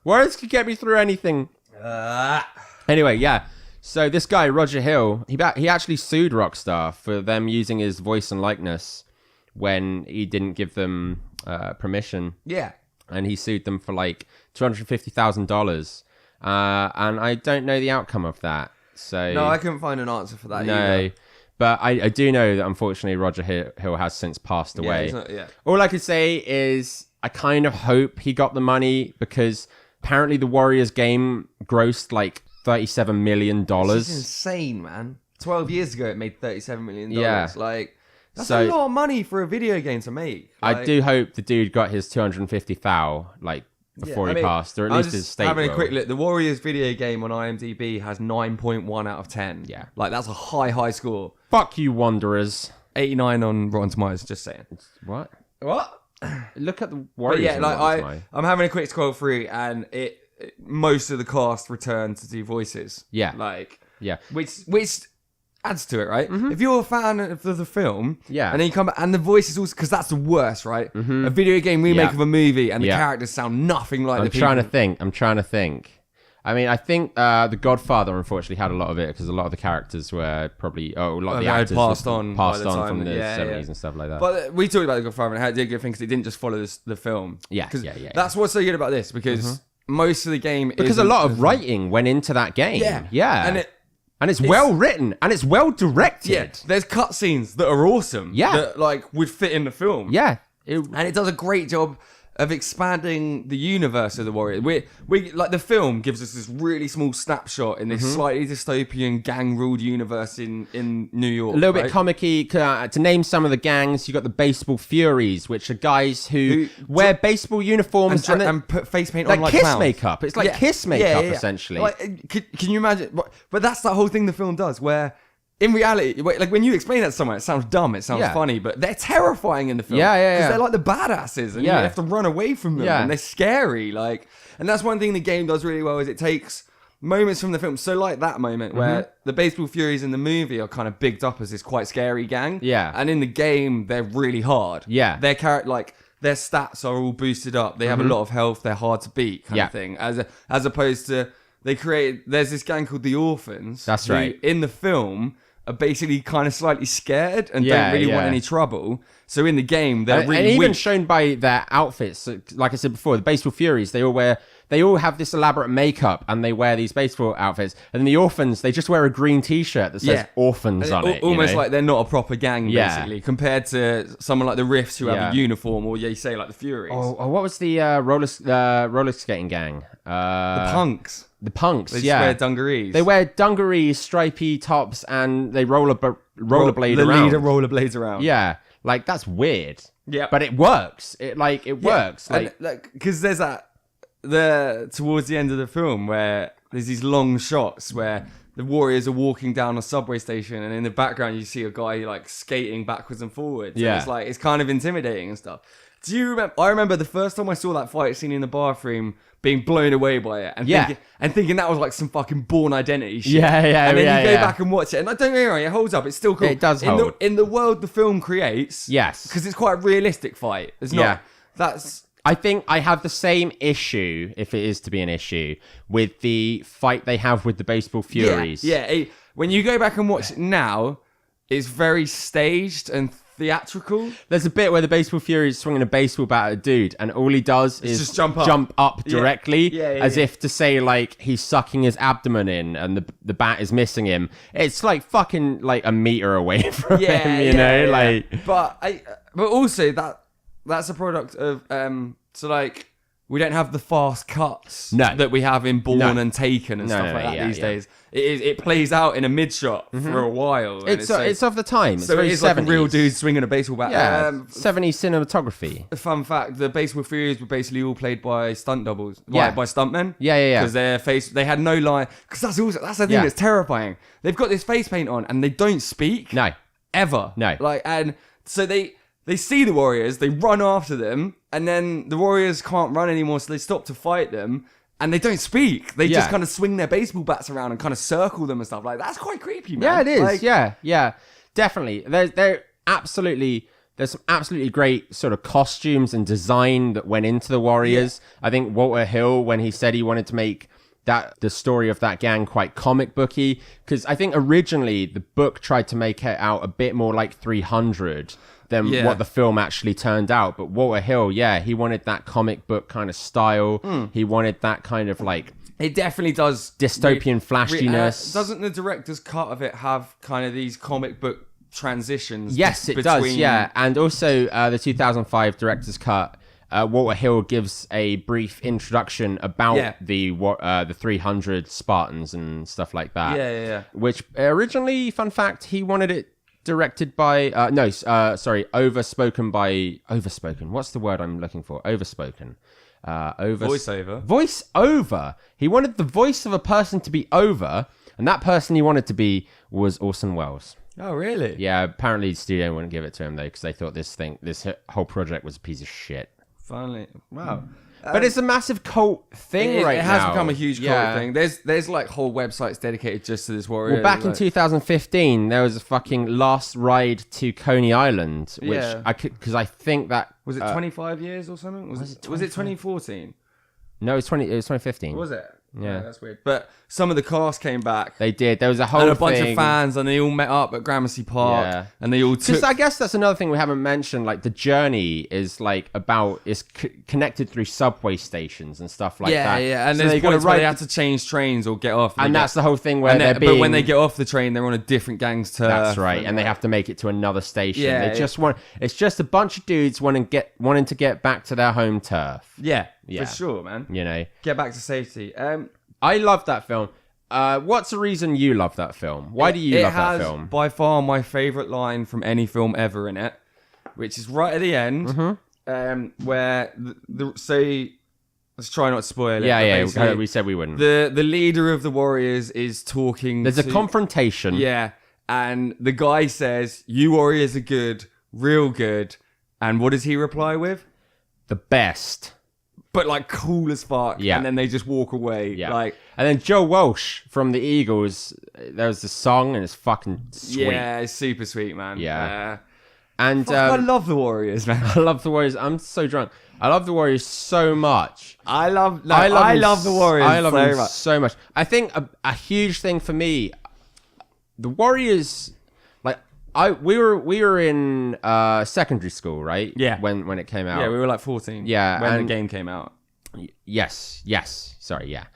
Warriors could get me through anything. Anyway, yeah. So this guy, Roger Hill, he actually sued Rockstar for them using his voice and likeness when he didn't give them permission. Yeah. And he sued them for like $250,000. And I don't know the outcome of that. So No, I couldn't find an answer for that no, either. But I do know that unfortunately Roger Hill has since passed away. All I could say is I kind of hope he got the money because apparently the Warriors game grossed like $37 million. This is insane, man. 12 years ago it made $37 million. Yeah. Like, that's a lot of money for a video game to make. Like, I do hope the dude got his 250,000 like before he passed, or at least his state. Having a quick look, the Warriors video game on IMDb has 9.1 out of 10. Yeah. Like, that's a high score. Fuck you, Wanderers. 89 on Rotten Tomatoes, just saying. What? What? Look at the Warriors. But yeah, like I'm having a quick scroll through, and most of the cast returned to do voices. Yeah. Like, yeah. Which adds to it, right? If you're a fan of the film, yeah, and then you come back, and the voices also, because that's the worst, right? A video game remake of a movie, and the characters sound nothing like the people. I'm trying to think. I mean, I think The Godfather unfortunately had a lot of it because a lot of the characters were probably a lot of the actors passed on from the 70s and stuff like that. But we talked about The Godfather and how it did a good thing because it didn't just follow the film. Yeah. That's what's so good about this because most of the game because a lot of writing went into that game. Yeah. And it's well written and it's well directed. Yeah, there's cutscenes that are awesome. Yeah, that like would fit in the film. Yeah, and it does a great job of expanding the universe of the Warriors. We like the film gives us this really small snapshot in this slightly dystopian gang-ruled universe in New York. A little bit comic-y. To name some of the gangs, you got the Baseball Furies, which are guys who wear baseball uniforms and put face paint like on like Kiss clowns. makeup. It's like Kiss makeup essentially. Like, can you imagine? But that's the whole thing the film does, where. In reality, like when you explain that to someone, it sounds dumb, it sounds funny, but they're terrifying in the film. Because they're like the badasses, and you have to run away from them, and they're scary. Like, and that's one thing the game does really well is it takes moments from the film. So like that moment where the Baseball Furies in the movie are kind of bigged up as this quite scary gang. Yeah. And in the game, they're really hard. Yeah. Their their stats are all boosted up. They have a lot of health. They're hard to beat, kind of thing. As opposed to there's this gang called the Orphans. That's right. In the film. Are basically kind of slightly scared and don't really want any trouble. So in the game, they're really and even weak. shown by their outfits. Like I said before, the Baseball Furies, they all have this elaborate makeup and they wear these baseball outfits. And then the Orphans, they just wear a green T-shirt that says Orphans on it. Almost like they're not a proper gang, basically, compared to someone like the Riffs who have a uniform, or you say like the Furies. Oh, what was the roller skating gang? The Punks. The Punks, they just wear dungarees. They wear dungarees, stripy tops, and they rollerblade around. The leader rollerblades around. Yeah, like that's weird. Yeah, but it works. It works. Like because there's towards the end of the film where there's these long shots where the Warriors are walking down a subway station, and in the background you see a guy like skating backwards and forwards. Yeah, and it's kind of intimidating and stuff. Do you remember? I remember the first time I saw that fight scene in the bathroom, being blown away by it, and thinking that was like some fucking Born Identity shit. And then you go back and watch it, and I don't get me wrong, it holds up. It's still cool. It does hold. In the world the film creates. Yes, because it's quite a realistic fight. It's not. That's. I think I have the same issue, if it is to be an issue, with the fight they have with the Baseball Furies. Yeah. When you go back and watch it now, it's very staged and theatrical. There's a bit where the Baseball Fury is swinging a baseball bat at a dude, and all he does is just jump up directly, as if to say like he's sucking his abdomen in, and the bat is missing him. It's like fucking like a meter away from him, you know. Like, but also that's a product of so like we don't have the fast cuts that we have in Born and Taken and stuff like that these days. It plays out in a mid shot for a while. It's of the time. So it's like a real dude swinging a baseball bat. Yeah, 70s cinematography. A fun fact: the Baseball Furies were basically all played by stunt doubles. By stuntmen. Yeah. Because their face, they had no line. Because that's the thing that's terrifying. They've got this face paint on and they don't speak. No. Ever. No. Like, and so they see the Warriors, they run after them, and then the Warriors can't run anymore, so they stop to fight them, and they don't speak. They just kind of swing their baseball bats around and kind of circle them and stuff like that. That's quite creepy, man. Yeah, it is. Like, yeah, definitely. There's some absolutely great sort of costumes and design that went into the Warriors. I think Walter Hill, when he said he wanted to make the story of that gang quite comic booky, because I think originally the book tried to make it out a bit more like 300 than what the film actually turned out. But Walter Hill, he wanted that comic book kind of style. He wanted that kind of like... It definitely does. Dystopian flashiness. Doesn't the director's cut of it have kind of these comic book transitions? Yes, it does, yeah. And also the 2005 director's cut, Walter Hill gives a brief introduction about the 300 Spartans and stuff like that. Yeah. Which originally, fun fact, he wanted it directed by overspoken. What's the word I'm looking for? Overspoken. Voiceover. He wanted the voice of a person to be over, and that person he wanted to be was Orson Welles. Oh, really? Yeah, apparently the studio wouldn't give it to him though, because they thought this whole project was a piece of shit. Finally, wow. But it's a massive cult thing now. It has become a huge cult thing. There's like whole websites dedicated just to this warrior. Well, back in 2015, there was a fucking last ride to Coney Island, which because I think that was it 25 years or something. Was it 2014? No, it was 2015. Was it? Yeah, that's weird. But some of the cast came back. They did. There was a whole and a bunch of fans, and they all met up at Gramercy Park, and they all took. Because I guess that's another thing we haven't mentioned. Like the journey is like connected through subway stations and stuff like that. Yeah. And so there's points where they had to change trains or get off, and that's the whole thing where but when they get off the train, they're on a different gang's turf. That's right, and they have to make it to another station. They just want. It's just a bunch of dudes wanting to get back to their home turf. Yeah, for sure, man. You know, get back to safety. I love that film. What's the reason you love that film? Why do you love that film? By far my favourite line from any film ever in it, which is right at the end, where let's try not to spoil it. Yeah, we said we wouldn't. The leader of the Warriors is talking. There's a confrontation. Yeah, and the guy says, "You Warriors are good, real good," and what does he reply with? The best. But like cool as fuck, and then they just walk away. Like, and then Joe Walsh from the Eagles, there's the song, and it's fucking sweet. Yeah, it's super sweet, man. Yeah, and I love the Warriors, man. I love the Warriors. I'm so drunk. I love the Warriors so much. I love the Warriors. I love them so much. I think a huge thing for me, the Warriors. We were in secondary school, right? Yeah. When it came out. Yeah, we were like 14. Yeah. When the game came out. Yes. Sorry, yeah.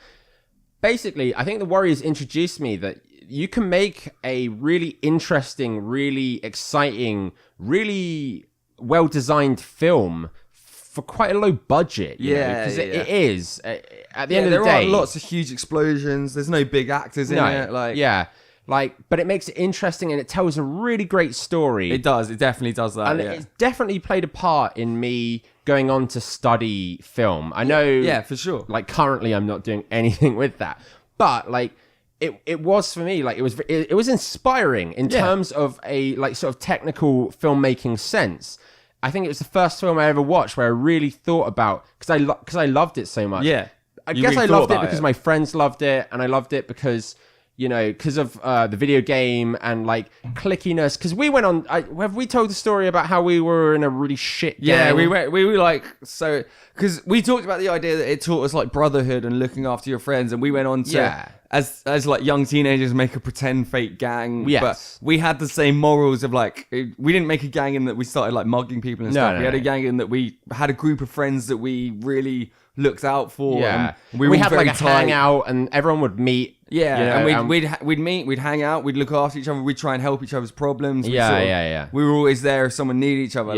Basically, I think the Warriors introduced me that you can make a really interesting, really exciting, really well-designed film for quite a low budget. Because it is. At the end of the day. There are lots of huge explosions. There's no big actors in it. But it makes it interesting and it tells a really great story. It does. It definitely does that. And it's definitely played a part in me going on to study film. I know. Yeah, for sure. Like currently I'm not doing anything with that. But like it was for me, like it was inspiring in terms of a like sort of technical filmmaking sense. I think it was the first film I ever watched where I really thought about because I loved it so much. Yeah. I guess I loved it because my friends loved it, and I loved it because because of the video game and like clickiness. Because we went on. Have we told the story about how we were in a really shit gang? Yeah, we were like so because we talked about the idea that it taught us like brotherhood and looking after your friends, and we went on to as like young teenagers make a pretend fake gang. Yes. But we had the same morals of like we didn't make a gang in that we started like mugging people and stuff. We had a gang in that we had a group of friends that we really looked out for. Yeah, and we had like a hangout, and everyone would meet. Yeah, and we'd meet, we'd hang out, we'd look after each other, we'd try and help each other's problems. We were always there if someone needed each other.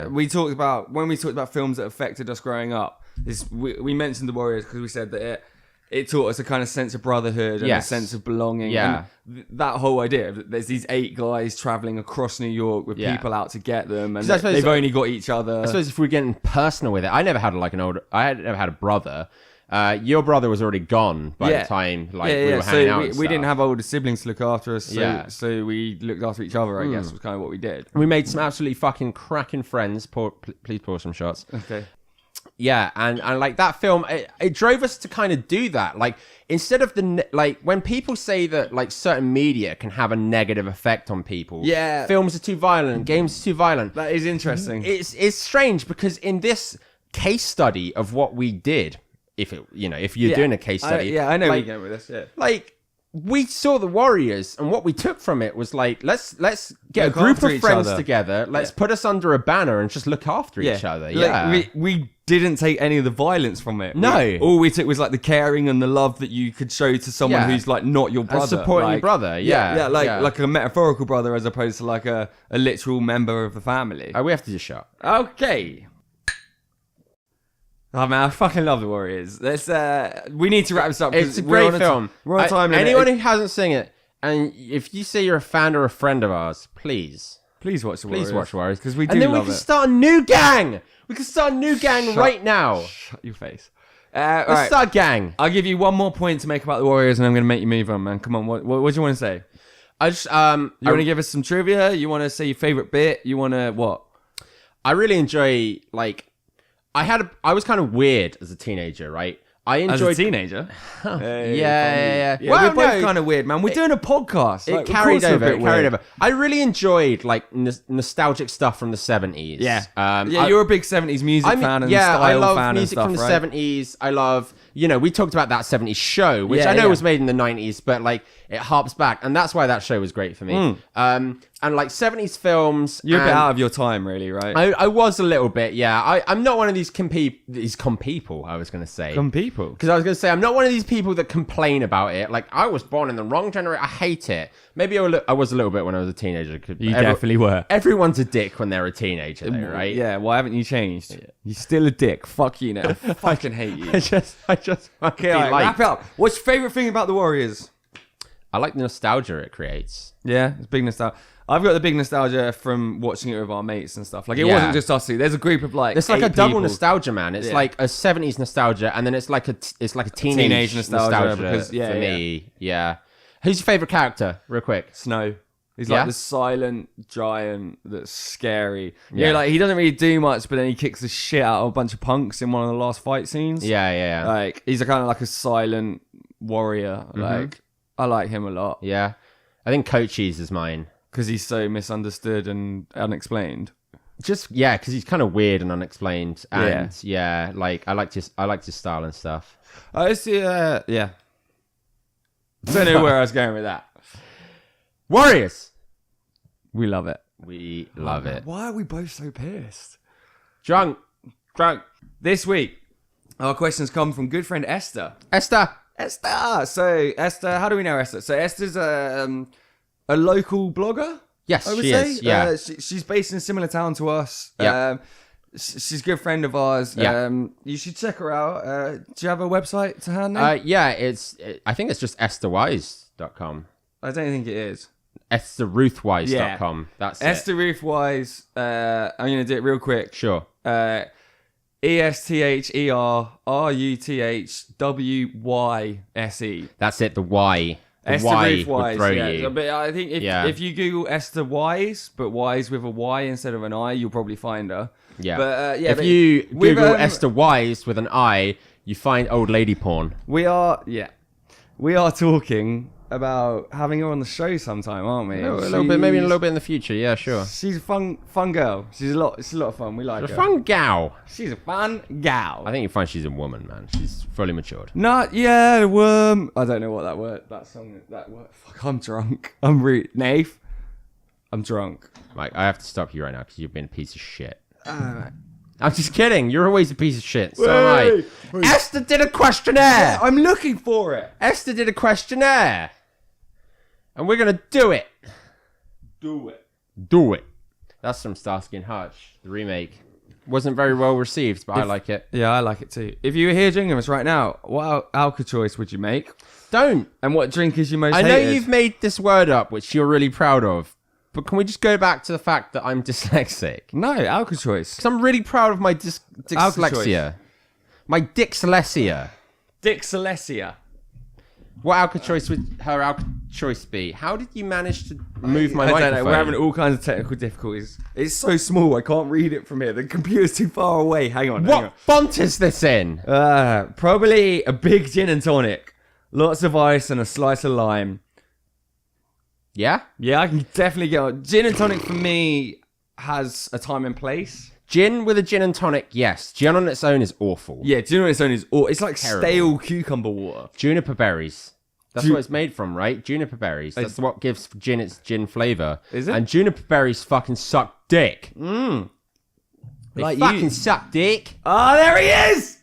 When we talked about films that affected us growing up, we mentioned the Warriors because we said that it taught us a kind of sense of brotherhood and a sense of belonging. Yeah. And that whole idea of there's these 8 guys traveling across New York with people out to get them, and they've only got each other. I suppose if we're getting personal with it, I never had a brother. Your brother was already gone by the time we were hanging out. So we didn't have older siblings to look after us. So we looked after each other. I guess was kind of what we did. We made some absolutely fucking cracking friends. Please pour some shots. Okay. Yeah, and like that film, it drove us to kind of do that. Like instead of when people say that like certain media can have a negative effect on people, films are too violent, games are too violent. That is interesting. It's strange because in this case study of what we did, if you're doing a case study, I know where you're going with this. Yeah, like. We saw the Warriors, and what we took from it was like, let's get a group of friends together. Let's put us under a banner and just look after each other. Yeah, like, we didn't take any of the violence from it. No, all we took was like the caring and the love that you could show to someone who's like not your brother, and supporting your brother. Like a metaphorical brother as opposed to like a literal member of the family. We have to just shut. Okay. Oh man, I fucking love the Warriors. We need to wrap this up. It's a great film. We're on time limit. Anyone who hasn't seen it, and if you say you're a fan or a friend of ours, please watch the Warriors. Please watch Warriors because we do and then love we can it. start a new gang. We can start a new gang right now. Shut your face. Let's start a gang. I'll give you one more point to make about the Warriors, and I'm going to make you move on, man. Come on, what do you want to say? I just you want to give us some trivia? You want to say your favorite bit? You want to what? I really enjoy like. I was kind of weird as a teenager, right? I enjoyed as a teenager. Yeah. Well, we're both kind of weird, man. We're doing a podcast. It carried over. I really enjoyed like nostalgic stuff from the 70s. Yeah. You're a big 70s music fan and style I love fan music and stuff, from the 70s. I love, we talked about that 70s show, which I know was made in the 90s, but like it harps back, and that's why that show was great for me. And like 70s films. You're a bit out of your time, really, right? I was a little bit, yeah. I'm not one of these people, I was going to say. People? Because I was going to say, I'm not one of these people that complain about it. Like, I was born in the wrong generation. I hate it. Maybe I was a little bit when I was a teenager. You definitely were. Everyone's a dick when they're a teenager, though, right? Yeah, why haven't you changed? Yeah. You're still a dick. Fuck you now. I fucking hate you. I just okay, wrap it up. What's your favourite thing about the Warriors? I like the nostalgia it creates. Yeah, it's big nostalgia. I've got the big nostalgia from watching it with our mates and stuff. Like, it wasn't just us two. There's a group of like it's like a double people. Nostalgia, man. It's like a 70s nostalgia, and then it's like a teenage nostalgia because, for me. Yeah. Who's your favourite character, real quick? Snow. He's like the silent giant that's scary. Yeah, like he doesn't really do much, but then he kicks the shit out of a bunch of punks in one of the last fight scenes. Yeah. Like, he's a kind of like a silent warrior. Like, I like him a lot. Yeah. I think Cochise is mine. Because he's so misunderstood and unexplained. Just because he's kind of weird and unexplained, and like I liked his style and stuff. I see. Yeah. Don't know where I was going with that. Warriors, we love it. We love it. Why are we both so pissed? Drunk. This week, our questions come from good friend Esther. Esther. So Esther, how do we know Esther? So Esther's a local blogger? Yes, I would she say. is. Yeah. She's based in a similar town to us. Yeah. She's a good friend of ours. Yeah. You should check her out. Do you have a website to hand now? Yeah, I think it's just estherwise.com. I don't think it is. estherruthwise.com. Yeah. That's Esther Ruthwise. I'm going to do it real quick. Sure. EstherRuthwise. That's it, the Y. Esther Ruthwise, you. But I think if you Google Esther Wise, but Wise with a Y instead of an I, you'll probably find her. Yeah. But if you Google Esther Wise with an I, you find old lady porn. We are talking about having her on the show sometime, aren't we? A little bit, maybe a little bit in the future. Yeah, sure. She's a fun girl. It's a lot of fun. We like her. A fun gal. She's a fun gal. I think you find she's a woman, man. She's fully matured. Not yet, worm. I don't know what that word. Fuck, I'm drunk. I'm Nath. I'm drunk. Mike, I have to stop you right now because you've been a piece of shit. I'm just kidding. You're always a piece of shit. So am I. Esther did a questionnaire. Yeah, I'm looking for it. Esther did a questionnaire. And we're going to do it. Do it. That's from Starsky and Hutch, the remake. Wasn't very well received, but I like it. Yeah, I like it too. If you were here drinking us right now, what alcohol choice would you make? Don't. And what drink is your most hated? I know you've made this word up, which you're really proud of. But can we just go back to the fact that I'm dyslexic? No, alcohol choice. Because I'm really proud of my dyslexia. My dyslexia. Stick Celestia. What alcohol choice would her alcohol choice be? How did you manage to move my I don't know. microphone? We're having all kinds of technical difficulties. It's so small, I can't read it from here. The computer's too far away. Hang on. What font is this in? Probably a big gin and tonic. Lots of ice and a slice of lime. Yeah? Yeah, I can definitely get on. Gin and tonic for me has a time and place. Gin with a gin and tonic, yes. Gin on its own is awful. Yeah, gin on its own is it's like Terrible. stale cucumber water. Juniper berries. That's what it's made from, right? Juniper berries. That's what gives gin its gin flavour. Is it? And juniper berries fucking suck dick. Mmm. They Like fucking you. suck dick. Oh, there he is!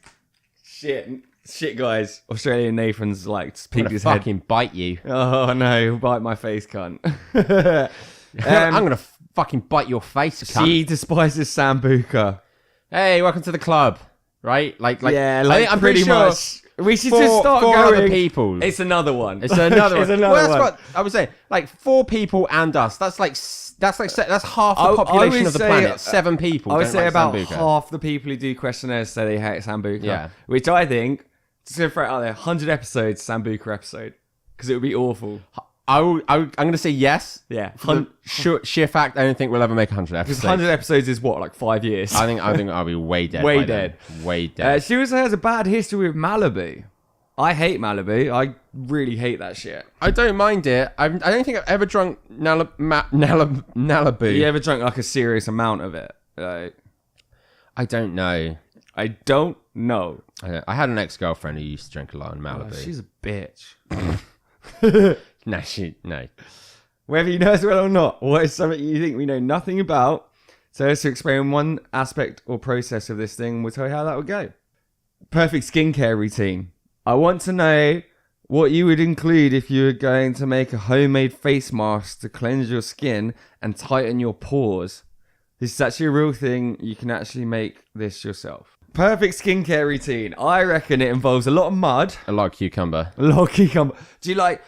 Shit, guys. Australian Nathan's like I'm peeked gonna his head. fucking bite you. Oh no, bite my face, cunt. I'm gonna fucking bite your face, cunt. She despises Sambuca. Hey, welcome to the club. Right? Like Yeah, I like think I'm pretty sure much. We should four, just start four going. other people. It's another one. It's another one. It's another well, that's one. what I was saying. Like 4 people and us. That's half the population would of the say- planet. 7 people. I would don't say like about Sambuca. half the people who do questionnaires say they hate Sambuca. Yeah. Which I think, just gonna throw it out there, 100 episodes Sambuca episode. Because it would be awful. I'm going to say yes. Yeah. For the sheer fact, I don't think we'll ever make 100 Because episodes. 100 episodes is what, like 5 years? I think I'll be way dead. Way by dead. then. Way dead. She also has a bad history with Malibu. I hate Malibu. I really hate that shit. I don't mind it. I don't think I've ever drunk Malibu. You ever drunk like a serious amount of it? Like, I don't know. I don't know. I had an ex-girlfriend who used to drink a lot in Malibu. Oh, she's a bitch. No. Whether you know as well or not, what is something you think we know nothing about? So as to explain one aspect or process of this thing, we'll tell you how that would go. Perfect skincare routine. I want to know what you would include if you were going to make a homemade face mask to cleanse your skin and tighten your pores. This is actually a real thing. You can actually make this yourself. Perfect skincare routine. I reckon it involves a lot of mud. A lot of cucumber. A lot of cucumber. Do you like...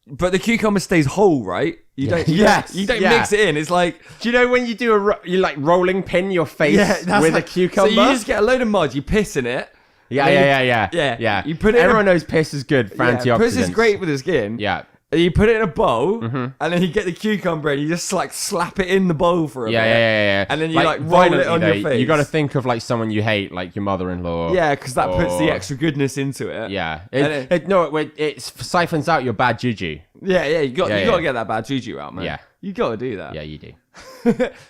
But the cucumber stays whole, right? You don't. Yes, You don't yeah. mix it in. It's like... Do you know when you do you like rolling pin your face with like, a cucumber? So you just get a load of mud, you piss in it. Yeah. You put it in Everyone knows piss is good for antioxidants. Piss is great for the skin. Yeah. And you put it in a bowl, and then you get the cucumber and you just like slap it in the bowl for a bit. Yeah. And then you like roll it on your face. You got to think of like someone you hate, like your mother-in-law. Yeah, because that puts the or- extra goodness into it. Yeah. And It siphons out your bad juju. Yeah. You got Yeah. to get that bad juju out, man. Yeah. You got to do that. Yeah, you do.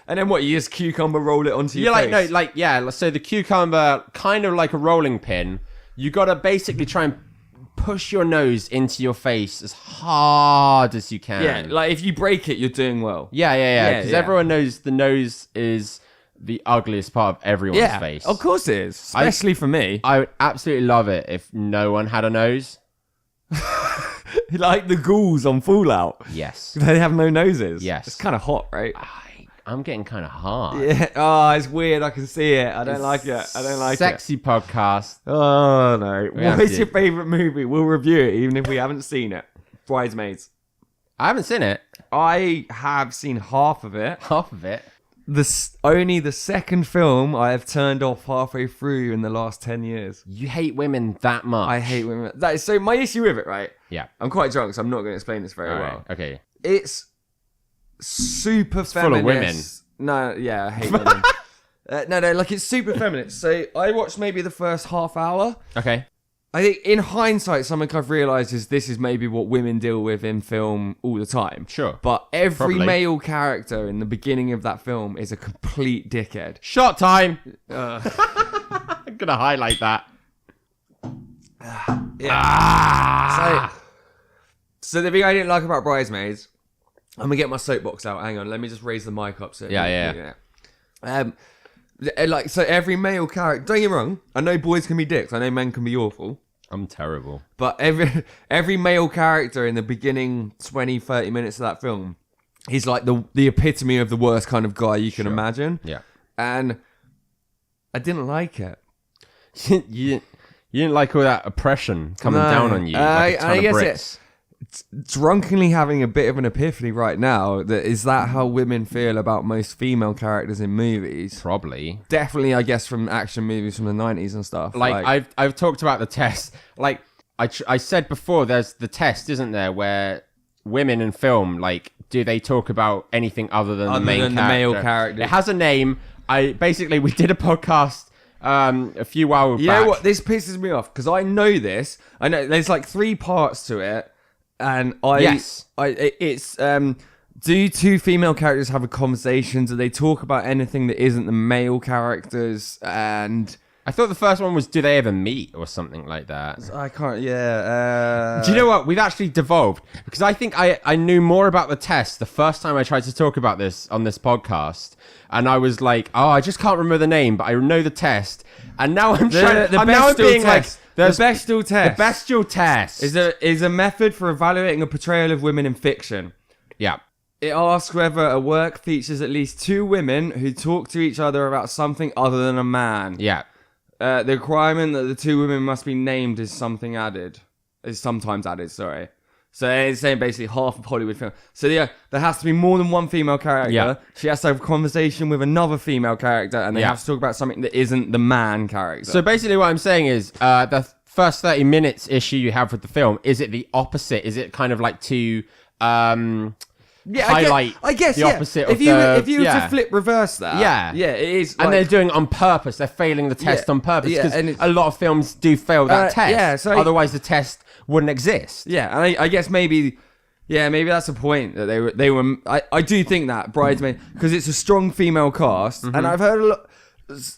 And then what? You just cucumber roll it onto your face. So the cucumber, kind of like a rolling pin, you got to basically try and push your nose into your face as hard as you can. Yeah, like if you break it, you're doing well. Yeah. Because everyone knows the nose is the ugliest part of everyone's face. Of course it is. Especially for me. I would absolutely love it if no one had a nose. Like the ghouls on Fallout. Yes. They have no noses. Yes. It's kind of hot, right? I'm getting kind of hard. Yeah. Oh, it's weird. I can see it. I don't like it. I don't like it. Sexy podcast. Oh, no. have What is to- your favourite movie? We'll review it, even if we haven't seen it. Bridesmaids. I haven't seen it. I have seen half of it. Half of it. Only the second film I have turned off halfway through in the last 10 years. You hate women that much. I hate women. That is so my issue with it, right? Yeah. I'm quite drunk, so I'm not going to explain this very All well. right. Okay. It's super full feminist. of women. No, yeah, I hate women. No, like it's super feminist. So I watched maybe the first half hour. Okay. I think in hindsight, something I've realised is this is maybe what women deal with in film all the time. Sure. But every Probably. male character in the beginning of that film is a complete dickhead. Shot time. I'm gonna highlight that. So the thing I didn't like about Bridesmaids, I'm gonna get my soapbox out. Hang on, let me just raise the mic up. So Yeah. Like so, every male character. Don't get me wrong. I know boys can be dicks. I know men can be awful. I'm terrible. But every male character in the beginning 20, 30 minutes of that film, he's like the epitome of the worst kind of guy you can imagine. Yeah. And I didn't like it. you didn't like all that oppression coming down on you like a ton I of guess bricks. Drunkenly having a bit of an epiphany right now. Is that how women feel about most female characters in movies? Probably. Definitely, I guess, from action movies from the 90s and stuff. Like I've talked about the test. Like I said before, there's the test, isn't there, where women in film, like, do they talk about anything other than the male character? It has a name. We did a podcast a few while back. You know what? This pisses me off because I know this. I know there's like 3 parts to it, and do 2 female characters have a conversation? Do they talk about anything that isn't the male characters? And I thought the first one was, do they ever meet or something like that? I can't. Yeah. Do you know what? We've actually devolved because I think I knew more about the test the first time I tried to talk about this on this podcast, and I was like, oh, I just can't remember the name, but I know the test, and now I'm trying. The bestial test. The bestial test is a method for evaluating a portrayal of women in fiction. Yeah. It asks whether a work features at least 2 women who talk to each other about something other than a man. Yeah. The requirement that the 2 women must be named is sometimes added, sorry. So it's saying basically half of Hollywood film. So yeah, there has to be more than 1 female character. Yeah. She has to have a conversation with another female character, and they have to talk about something that isn't the man character. So basically what I'm saying is, the first 30 minutes issue you have with the film, is it the opposite? Is it kind of like to highlight I guess the opposite if you were to flip reverse that, it is, and they're doing it on purpose. They're failing the test on purpose because a lot of films do fail that test. Otherwise the test wouldn't exist. Yeah, and I guess maybe that's the point that they were. I do think that Bridesmaid, because it's a strong female cast, and I've heard a lot,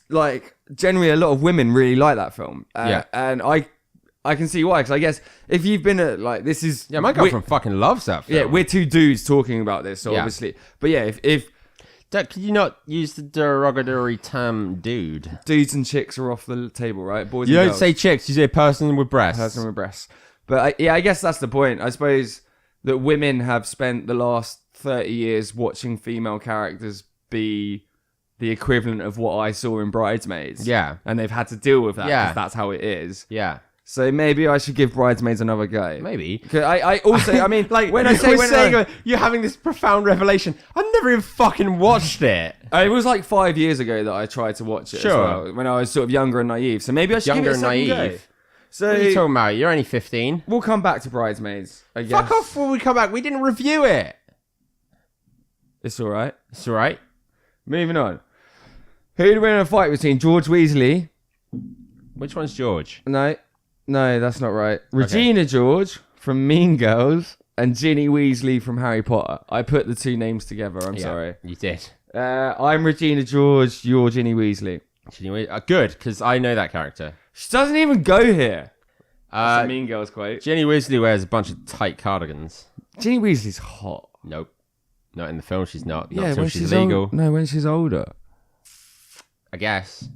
like generally a lot of women really like that film. And I can see why, because I guess if you've been this is... Yeah, my girlfriend fucking loves that film. Yeah, we're 2 dudes talking about this, so obviously. But yeah, if Dad, could you not use the derogatory term dude? Dudes and chicks are off the table, right? Boys you and don't girls. say chicks, you say person with breasts. Person with breasts. But I guess that's the point. I suppose that women have spent the last 30 years watching female characters be the equivalent of what I saw in Bridesmaids. Yeah. And they've had to deal with that because that's how it is. Yeah. So maybe I should give Bridesmaids another go. Maybe. Cause I also, I mean, like when I say you're having this profound revelation, I never even fucking watched it. It was like 5 years ago that I tried to watch it. Sure. As well, when I was sort of younger and naive. So maybe I should give it a second go. So what are you talking about? You're only 15. We'll come back to Bridesmaids, I guess. Fuck off when we come back. We didn't review it. It's all right. It's all right. Moving on. Who'd win a fight between George Weasley? Which one's George? No, that's not right. Regina George from Mean Girls and Ginny Weasley from Harry Potter. I put the 2 names together. I'm sorry. You did. I'm Regina George. You're Ginny Weasley. Good, because I know that character. She doesn't even go here. That's a Mean Girls quote. Ginny Weasley wears a bunch of tight cardigans. Ginny Weasley's hot. Nope. Not in the film, she's not. Yeah, not until she's legal. No, when she's older. I guess.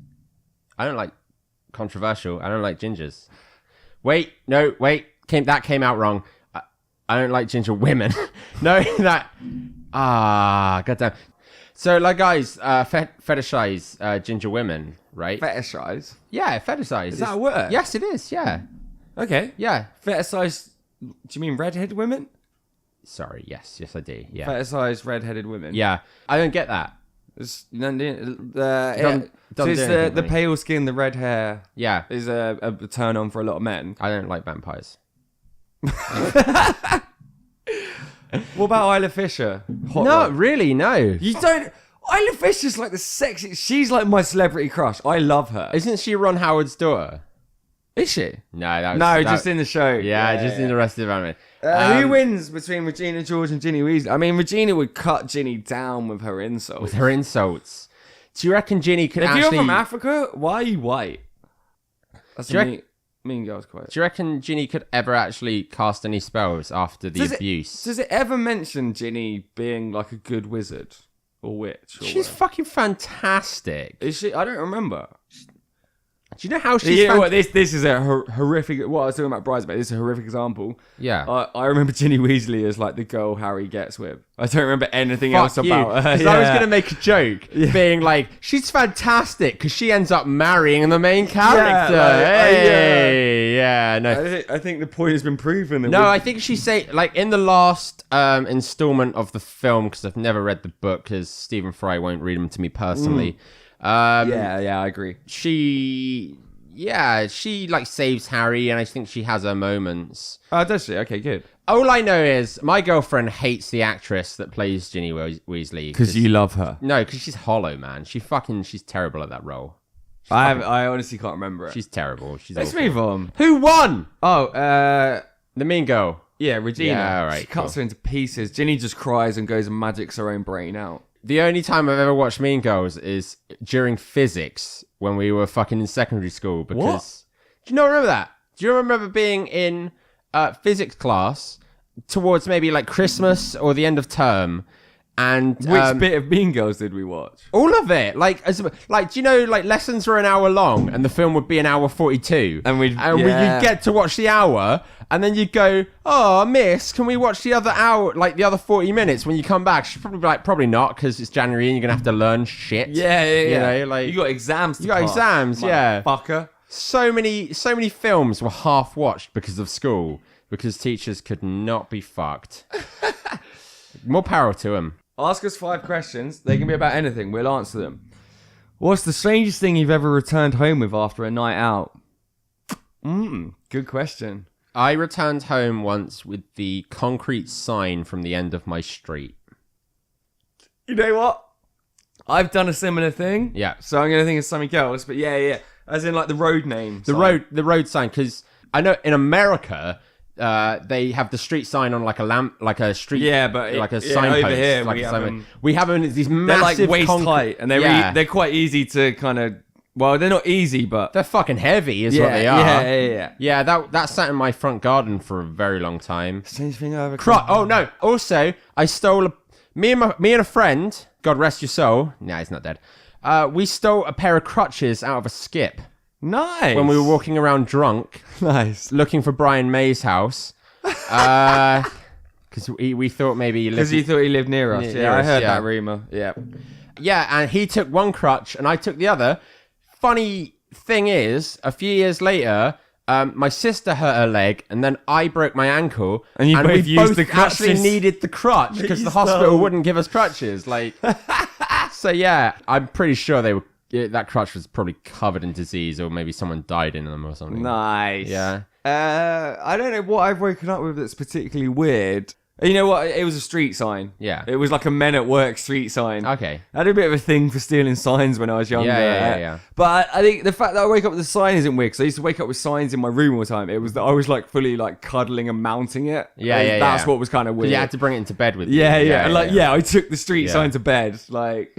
I don't like controversial. I don't like gingers. Wait. That came out wrong. I don't like ginger women. Goddamn. So, like, guys, fetishize ginger women, right? Fetishize? Yeah, fetishize. Is that a word? Yes, it is, yeah. Okay. Yeah. Fetishize, do you mean redheaded women? Sorry, yes, I do, yeah. Fetishize redheaded women? Yeah. I don't get that. It's the pale skin, the red hair. Yeah. Is a turn on for a lot of men. I don't like vampires. What about Isla Fisher? Really, no. You don't... Isla Fisher's like the sexy... She's like my celebrity crush. I love her. Isn't she Ron Howard's daughter? Is she? No, just in the show. Yeah, just in the rest of the anime. Who wins between Regina George and Ginny Weasley? I mean, Regina would cut Ginny down with her insults. Do you reckon Ginny could If you're from Africa, why are you white? That's Mean Girls quote. Do you reckon Ginny could ever actually cast any spells after the abuse? Does it ever mention Ginny being like a good wizard or witch? She's fucking fantastic. Is she? I don't remember. Do you know how she's... This is a horrific... What I was talking about Bridesmaids, this is a horrific example. Yeah. I remember Ginny Weasley as like the girl Harry gets with. I don't remember anything else about her. Because I was going to make a joke, being like, she's fantastic because she ends up marrying the main character. No. I think the point has been proven. I think she like in the last installment of the film, because I've never read the book because Stephen Fry won't read them to me personally. I agree. She Yeah, she like saves Harry, and I think she has her moments. Oh, does she? Okay, good. All I know is my girlfriend hates the actress that plays Ginny Weasley. Because you love her. No, because she's hollow, man. She's terrible at that role. I honestly can't remember it. She's terrible. Let's move on. Who won? Oh, The mean girl. yeah, Regina. Yeah, all right, She cuts cool. her into pieces. Ginny just cries and goes and magics her own brain out. The only time I've ever watched Mean Girls is during physics when we were fucking in secondary school. Because What? Do you not remember that? Do you remember being in physics class towards maybe like Christmas or the end of term? And Which bit of Mean Girls did we watch? all of it, like do you know, like lessons were an hour long and the film would be an hour 42, And you'd get to watch the hour, and then you'd go, "Oh, miss, can we watch the other hour, like the other 40 minutes when you come back?" She'd probably be like, "Probably not, because it's January and you're gonna have to learn shit." Yeah. You know, like you got exams. you got exams, yeah. Fucker. So many films were half watched because of school, because teachers could not be fucked. More power to them. Ask us 5 questions. They can be about anything. We'll answer them. What's the strangest thing you've ever returned home with after a night out? Good question. I returned home once with the concrete sign from the end of my street. You know what? I've done a similar thing. Yeah. So I'm going to think of something else. But yeah. As in like the road name. The road sign, because I know in America they have the street sign on like a lamp, like a street, but like a signpost. over here like we have them. these They're massive like waist height, and they're quite easy to kind of. Well, they're not easy, but they're fucking heavy, is what they are. Yeah. Yeah, that sat in my front garden for a very long time. Strange thing I ever. Oh no! Also, I stole me and a friend. God rest your soul. Nah, he's not dead. We stole a pair of crutches out of a skip. Nice. When we were walking around drunk. Nice. Looking for Brian May's house. Because we thought maybe he lived... Because you thought he lived near us. Near I us, heard yeah. that rumour. Yeah. Yeah, and he took one crutch and I took the other. Funny thing is, a few years later, my sister hurt her leg and then I broke my ankle. And we both used the actually crutches. needed the crutch because the hospital wouldn't give us crutches. Like, so yeah, I'm pretty sure that crutch was probably covered in disease, or maybe someone died in them or something. Nice. Yeah. I don't know what I've woken up with that's particularly weird. You know what? It was a street sign. Yeah. It was like a Men at Work street sign. Okay. I had a bit of a thing for stealing signs when I was younger. Yeah. But I think the fact that I wake up with the sign isn't weird, because I used to wake up with signs in my room all the time. It was that I was like fully like cuddling and mounting it. That's what was kind of weird. You had to bring it into bed with you. Yeah. I took the street sign to bed. Like,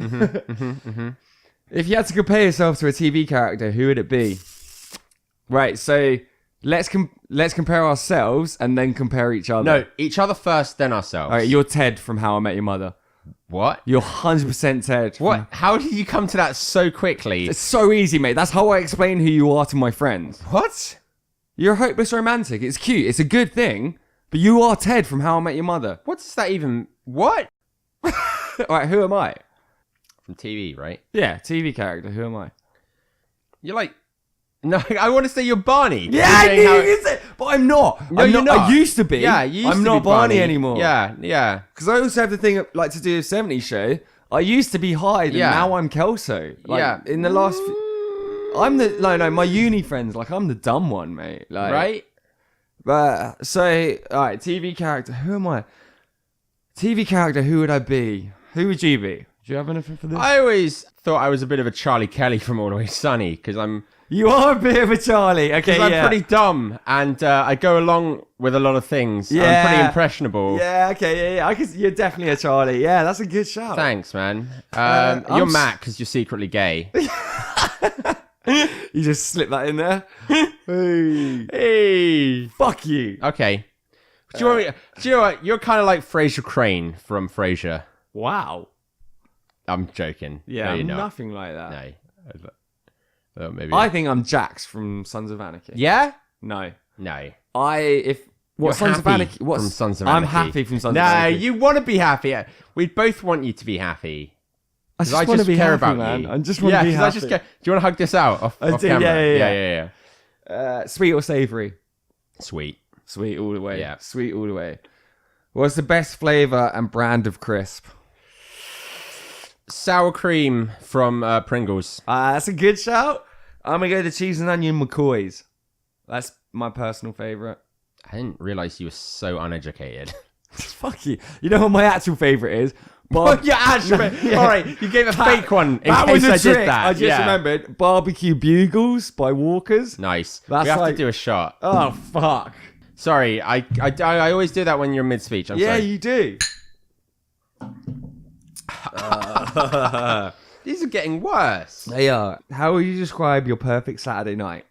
if you had to compare yourself to a TV character, who would it be? Right. So let's compare ourselves and then compare each other. No, each other first, then ourselves. All right. You're Ted from How I Met Your Mother. What? You're 100% Ted. What? How did you come to that so quickly? It's so easy, mate. That's how I explain who you are to my friends. What? You're a hopeless romantic. It's cute. It's a good thing. But you are Ted from How I Met Your Mother. What does that even... What? All right, who am I? From TV, right? Yeah, TV character. Who am I? You're like... No, I want to say you're Barney. Yeah, I knew you said, but I'm not. No, you're not. I used to be. Yeah, you used I'm to not be Barney anymore. Yeah. Because I also have the thing like to do a 70s show. I used to be Hyde, and Yeah. now I'm Kelso. Like, Yeah. In the last... I'm the... No, my uni friends, like, I'm the dumb one, mate. Like, Right? But, so, alright, TV character. Who am I? TV character, who would I be? Who would you be? Do you have anything for this? I always thought I was a bit of a Charlie Kelly from All the Way Sunny, because I'm You are a bit of a Charlie. Okay, I'm pretty dumb, and I go along with a lot of things. Yeah. I'm pretty impressionable. Yeah, okay, yeah. You're definitely a Charlie. Yeah, that's a good shout. Thanks, man. I'm You're Matt, because you're secretly gay. You just slip that in there. Hey. Fuck you. Okay. Do you know what? You're kind of like Frasier Crane from Frasier. Wow. I'm joking. Yeah, no, you're I'm not. nothing like that. No. Maybe. I think I'm Jax from Sons of Anarchy. Yeah? No. No. What Sons of happy Anarchy? from Sons of Anarchy. I'm happy from Sons of No, Anarchy. you want to be happy. We both want you to be happy. I I want to be care happy, about man. you. I just want to be happy. I just care. Do you want to hug this out off I do, camera? yeah. Sweet or savoury? Sweet. Sweet all the way. Yeah. Sweet all the way. What's the best flavour and brand of crisp? Sour cream from Pringles. That's a good shout. I'm going to go the cheese and onion McCoys. That's my personal favourite. I didn't realise you were so uneducated. Fuck you. You know what my actual favourite is? Your actual favourite? All right, you gave a fake one in that case was a I trick. did that. I just remembered. Barbecue Bugles by Walkers. Nice. That's we have like- to do a shot. Oh, fuck. Sorry, I always do that when you're mid-speech. I'm Yeah, sorry. you do. These are getting worse. They are. How will you describe your perfect Saturday night?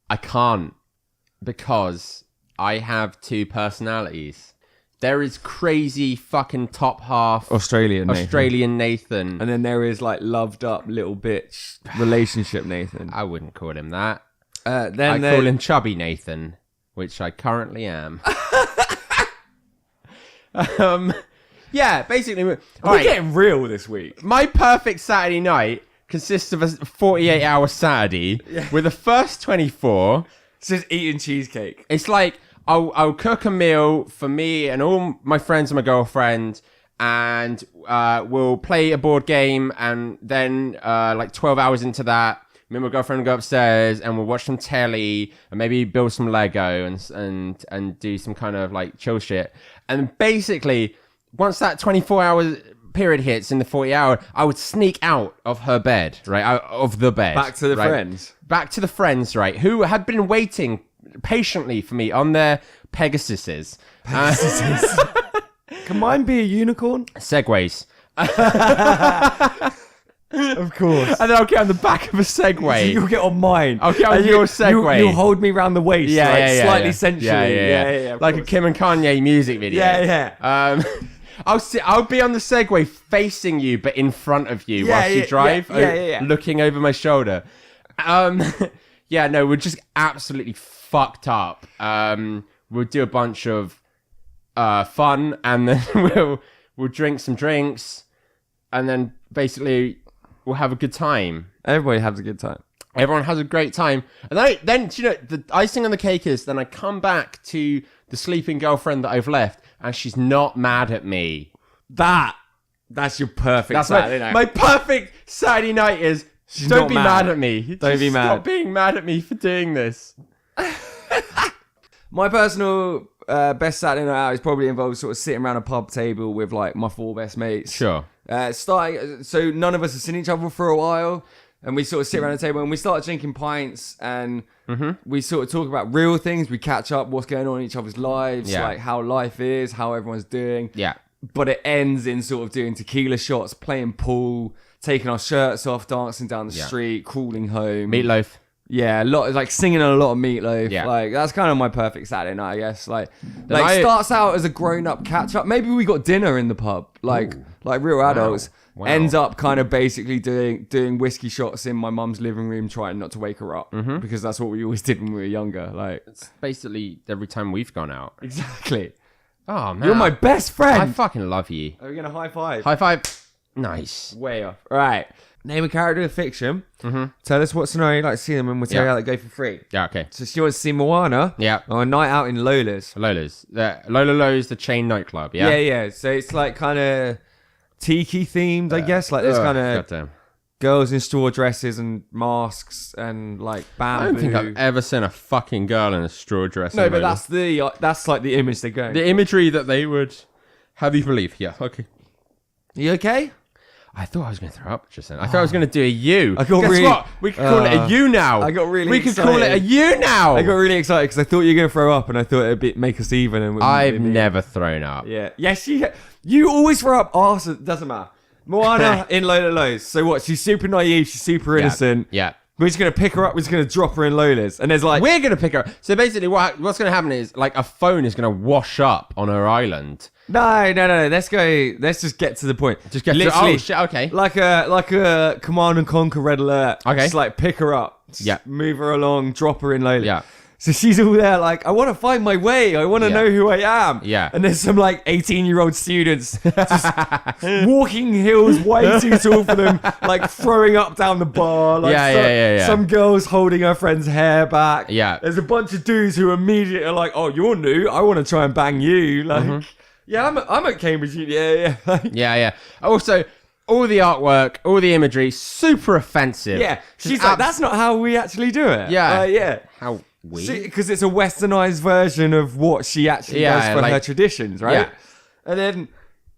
I can't, because I have two personalities. There is crazy fucking top half Australian Nathan. And then there is like loved up little bitch relationship Nathan. I wouldn't call him that. I call him chubby Nathan, which I currently am. Yeah, basically. We're getting real this week. My perfect Saturday night consists of a 48-hour Saturday with the first 24. It's just eating cheesecake. It's like I'll cook a meal for me and all my friends and my girlfriend, and we'll play a board game, and then like 12 hours into that, me and my girlfriend will go upstairs and we'll watch some telly and maybe build some Lego and do some kind of like chill shit. And basically, once that 24-hour period hits in the 40-hour, I would sneak out of her bed, right? Out of the bed. Back to the right? friends. Back to the friends, right? Who had been waiting patiently for me on their Pegasuses. Can mine be a unicorn? Segways. Of course. And then I'll get on the back of a Segway. You'll get on mine. I'll get on your Segway. You'll hold me round the waist, slightly sensually. Yeah, like a Kim and Kanye music video. Yeah. I'll be on the Segway facing you, but in front of you whilst you drive, looking over my shoulder. Yeah, no, we're just absolutely fucked up. We'll do a bunch of fun, and then we'll drink some drinks, and then basically we'll have a good time. Everybody has a good time. Everyone has a great time. And then you know, the icing on the cake is then I come back to the sleeping girlfriend that I've left, and she's not mad at me. That's your perfect Saturday night. My perfect Saturday night is don't be mad at me. Don't be mad. Stop being mad at me for doing this. My personal best Saturday night out is probably involves sort of sitting around a pub table with like my four best mates. Sure. So none of us have seen each other for a while, and we sort of sit around the table and we start drinking pints, and we sort of talk about real things. We catch up what's going on in each other's lives, like how life is, how everyone's doing. Yeah. But it ends in sort of doing tequila shots, playing pool, taking our shirts off, dancing down the street, crawling home. Meatloaf. Yeah, a lot, like singing a lot of Meatloaf. Yeah. Like that's kind of my perfect Saturday night, I guess. Like starts out as a grown-up catch-up. Maybe we got dinner in the pub, like real adults. Wow. Ends up kind of basically doing whiskey shots in my mum's living room, trying not to wake her up, because that's what we always did when we were younger. Like It's basically every time we've gone out. exactly. Oh man, You're my best friend. I fucking love you. Are we gonna high five? High five. Nice. Way off. All right. Name a character of fiction. Tell us what scenario you'd like to see them in. We'll tell you how they go for free. Yeah. Okay. So she wants to see Moana. Yeah. Or a night out in Lola's. Lola's. Lola's, the chain nightclub. Yeah. Yeah. So it's like kind of tiki themed, I guess. Like there's kind of goddamn. girls in straw dresses and masks and like bamboo. I don't think I've ever seen a fucking girl in a straw dress. No, in but Lola. that's like the image they're going. The imagery that they would have you believe. Yeah. Okay. You okay? I thought I was going to throw up just then. I thought I was going to do a U. I got Guess really- what? We could call it a U now. I got really We could call it a excited. U now. I got really excited because I thought you were going to throw up, and I thought it'd make us even. And I've never thrown up. Yeah. Yes, you always throw up arse. It doesn't matter. Moana in Lola's. So what? She's super naive. She's super innocent. Yeah. We're just going to pick her up. We're just going to drop her in Lola's. And there's like... We're going to pick her up. So basically what's going to happen is like a phone is going to wash up on her island. No. Let's just get to the point. Just get literally to... Oh, shit. Okay. like a Command and Conquer Red Alert. Okay. Just like pick her up. Just move her along. Drop her in Lola. Yeah. So she's all there like, I want to find my way. I want to know who I am. Yeah. And there's some like 18-year-old students just walking hills way too tall for them, like throwing up down the bar. Like some girls holding her friend's hair back. Yeah. There's a bunch of dudes who immediately are like, oh, you're new. I want to try and bang you. Like, yeah, I'm at Cambridge. Yeah. Yeah. Also, all the artwork, all the imagery, super offensive. Yeah, she's like, that's not how we actually do it. Yeah. How weird. Because it's a westernized version of what she actually does for her traditions, right? Yeah. And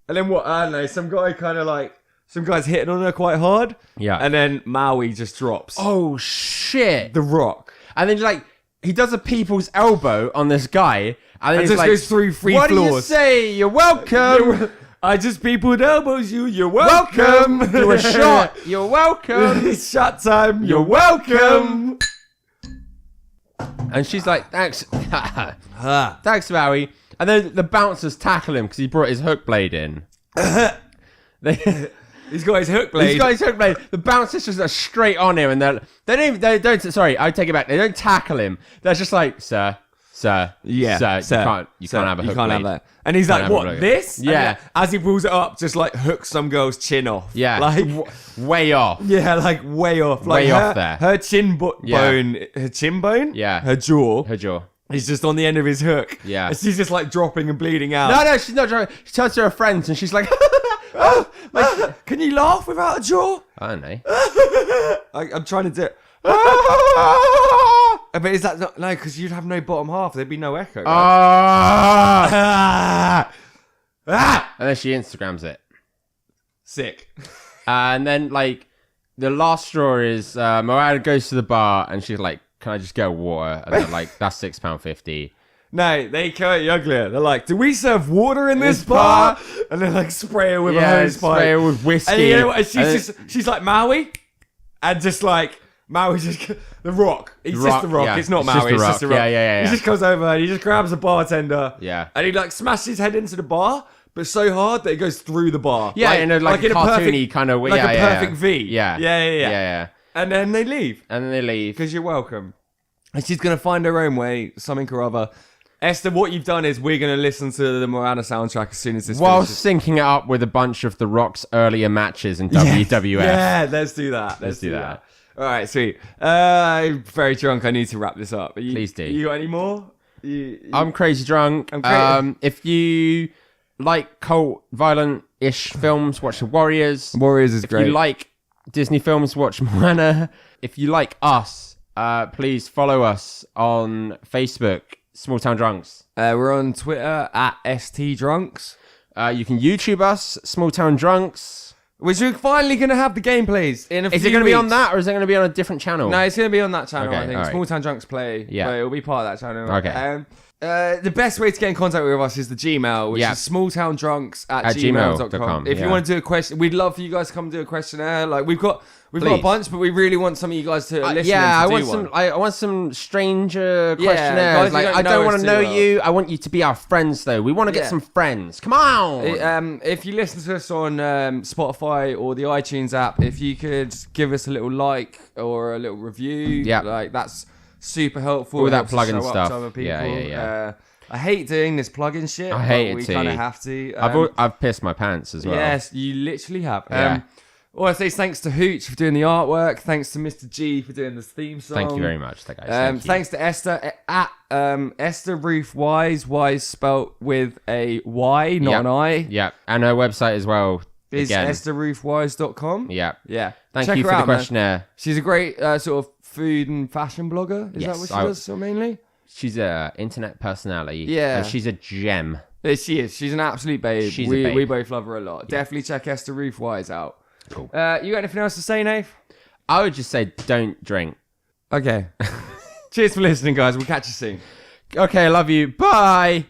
then what? I don't know. Some guy's hitting on her quite hard. Yeah. And then Maui just drops. Oh shit! The Rock. And then like he does a people's elbow on this guy, and then just like, goes through 3 what floors. What do you say? You're welcome. I just peopled elbows you. You're welcome. You were shot. You're welcome. It's shot time. You're welcome. And she's like, thanks. Thanks, Maui. And then the bouncers tackle him because he brought his hook blade in. He's got his hook blade. The bouncers just are straight on him, and they don't. Sorry, I take it back. They don't tackle him. They're just like, sir, yeah, sir, you can't have a hook blade. Have that. And he's like, what, this? Yeah. As he pulls it up, just like hooks some girl's chin off. Yeah, like way off. Yeah, like way off. Like way off there. Her chin bone. Her chin bone. Yeah. Her jaw. He's just on the end of his hook. Yeah. And she's just like dropping and bleeding out. No, she's not dropping. She turns to her friends and she's like, can you laugh without a jaw? I don't know. I'm trying to do it. But is that not... No, because you'd have no bottom half. There'd be no echo. Right? And then she Instagrams it. Sick. And then, like, the last straw is Mariah goes to the bar and she's like, can I just get water? And they're like, that's £6.50. No, they come uglier. They're like, do we serve water in this bar? And then like spray her with a hose pipe. Spray her with whiskey. And you know what? She's like Maui. And just like, Maui just... The Rock. He's just The Rock. Yeah. It's not Maui. It's just The Rock. Yeah. He just comes over and he just grabs a bartender. Yeah. And he like smashes his head into the bar, but so hard that it goes through the bar. Yeah, in a cartoony kind of way. Like a perfect V. Yeah. And then they leave. Because you're welcome. And she's going to find her own way, something or other. Esther, what you've done is we're going to listen to the Moana soundtrack as soon as this while finishes. syncing it up with a bunch of The Rock's earlier matches in WWF. Yeah, let's do that. Let's do that. All right, sweet. I'm very drunk. I need to wrap this up. Please do. You got any more? I'm crazy drunk. If you like cult, violent-ish films, watch The Warriors. Warriors is great. If you like Disney films, watch Moana. If you like us, please follow us on Facebook, Small Town Drunks. We're on Twitter at STDrunks. You can YouTube us, Small Town Drunks. Which we're finally going to have the gameplays in a few Is it going to weeks. be on that, or is it going to be on a different channel? No, it's going to be on that channel, Okay, I think. right. Small Town Drunks Play. Yeah. But it'll be part of that channel. Okay. The best way to get in contact with us is the Gmail, which is smalltowndrunks@gmail.com. If you want to do a question, we'd love for you guys to come do a questionnaire. Like we've got a bunch, but we really want some of you guys to listen. I want some stranger questionnaires. Guys, I don't want to know you. I want you to be our friends, though. We want to get some friends. Come on. If you listen to us on Spotify or the iTunes app, if you could give us a little like or a little review, like that's super helpful. All that plug-in stuff. Yeah. I hate doing this plug-in shit. I hate but it we kind of have to. I've pissed my pants as well. Yes, you literally have. Yeah. All I say is thanks to Hooch for doing the artwork. Thanks to Mr. G for doing this theme song. Thank you very much, guys. Thanks to Esther at Esther Ruth Wise spelt with a Y, not an I. Yeah, and her website as well. Is estherruthwise.com. Yeah. Check Thank you her for out, the questionnaire. Man. She's a great sort of food and fashion blogger. Is that what she does so mainly? She's an internet personality. Yeah. And she's a gem. She is. She's an absolute babe. We both love her a lot. Yeah. Definitely check Esther Ruth Wise out. Cool. You got anything else to say, Nave? I would just say don't drink. Okay. Cheers for listening, guys. We'll catch you soon. Okay, love you. Bye.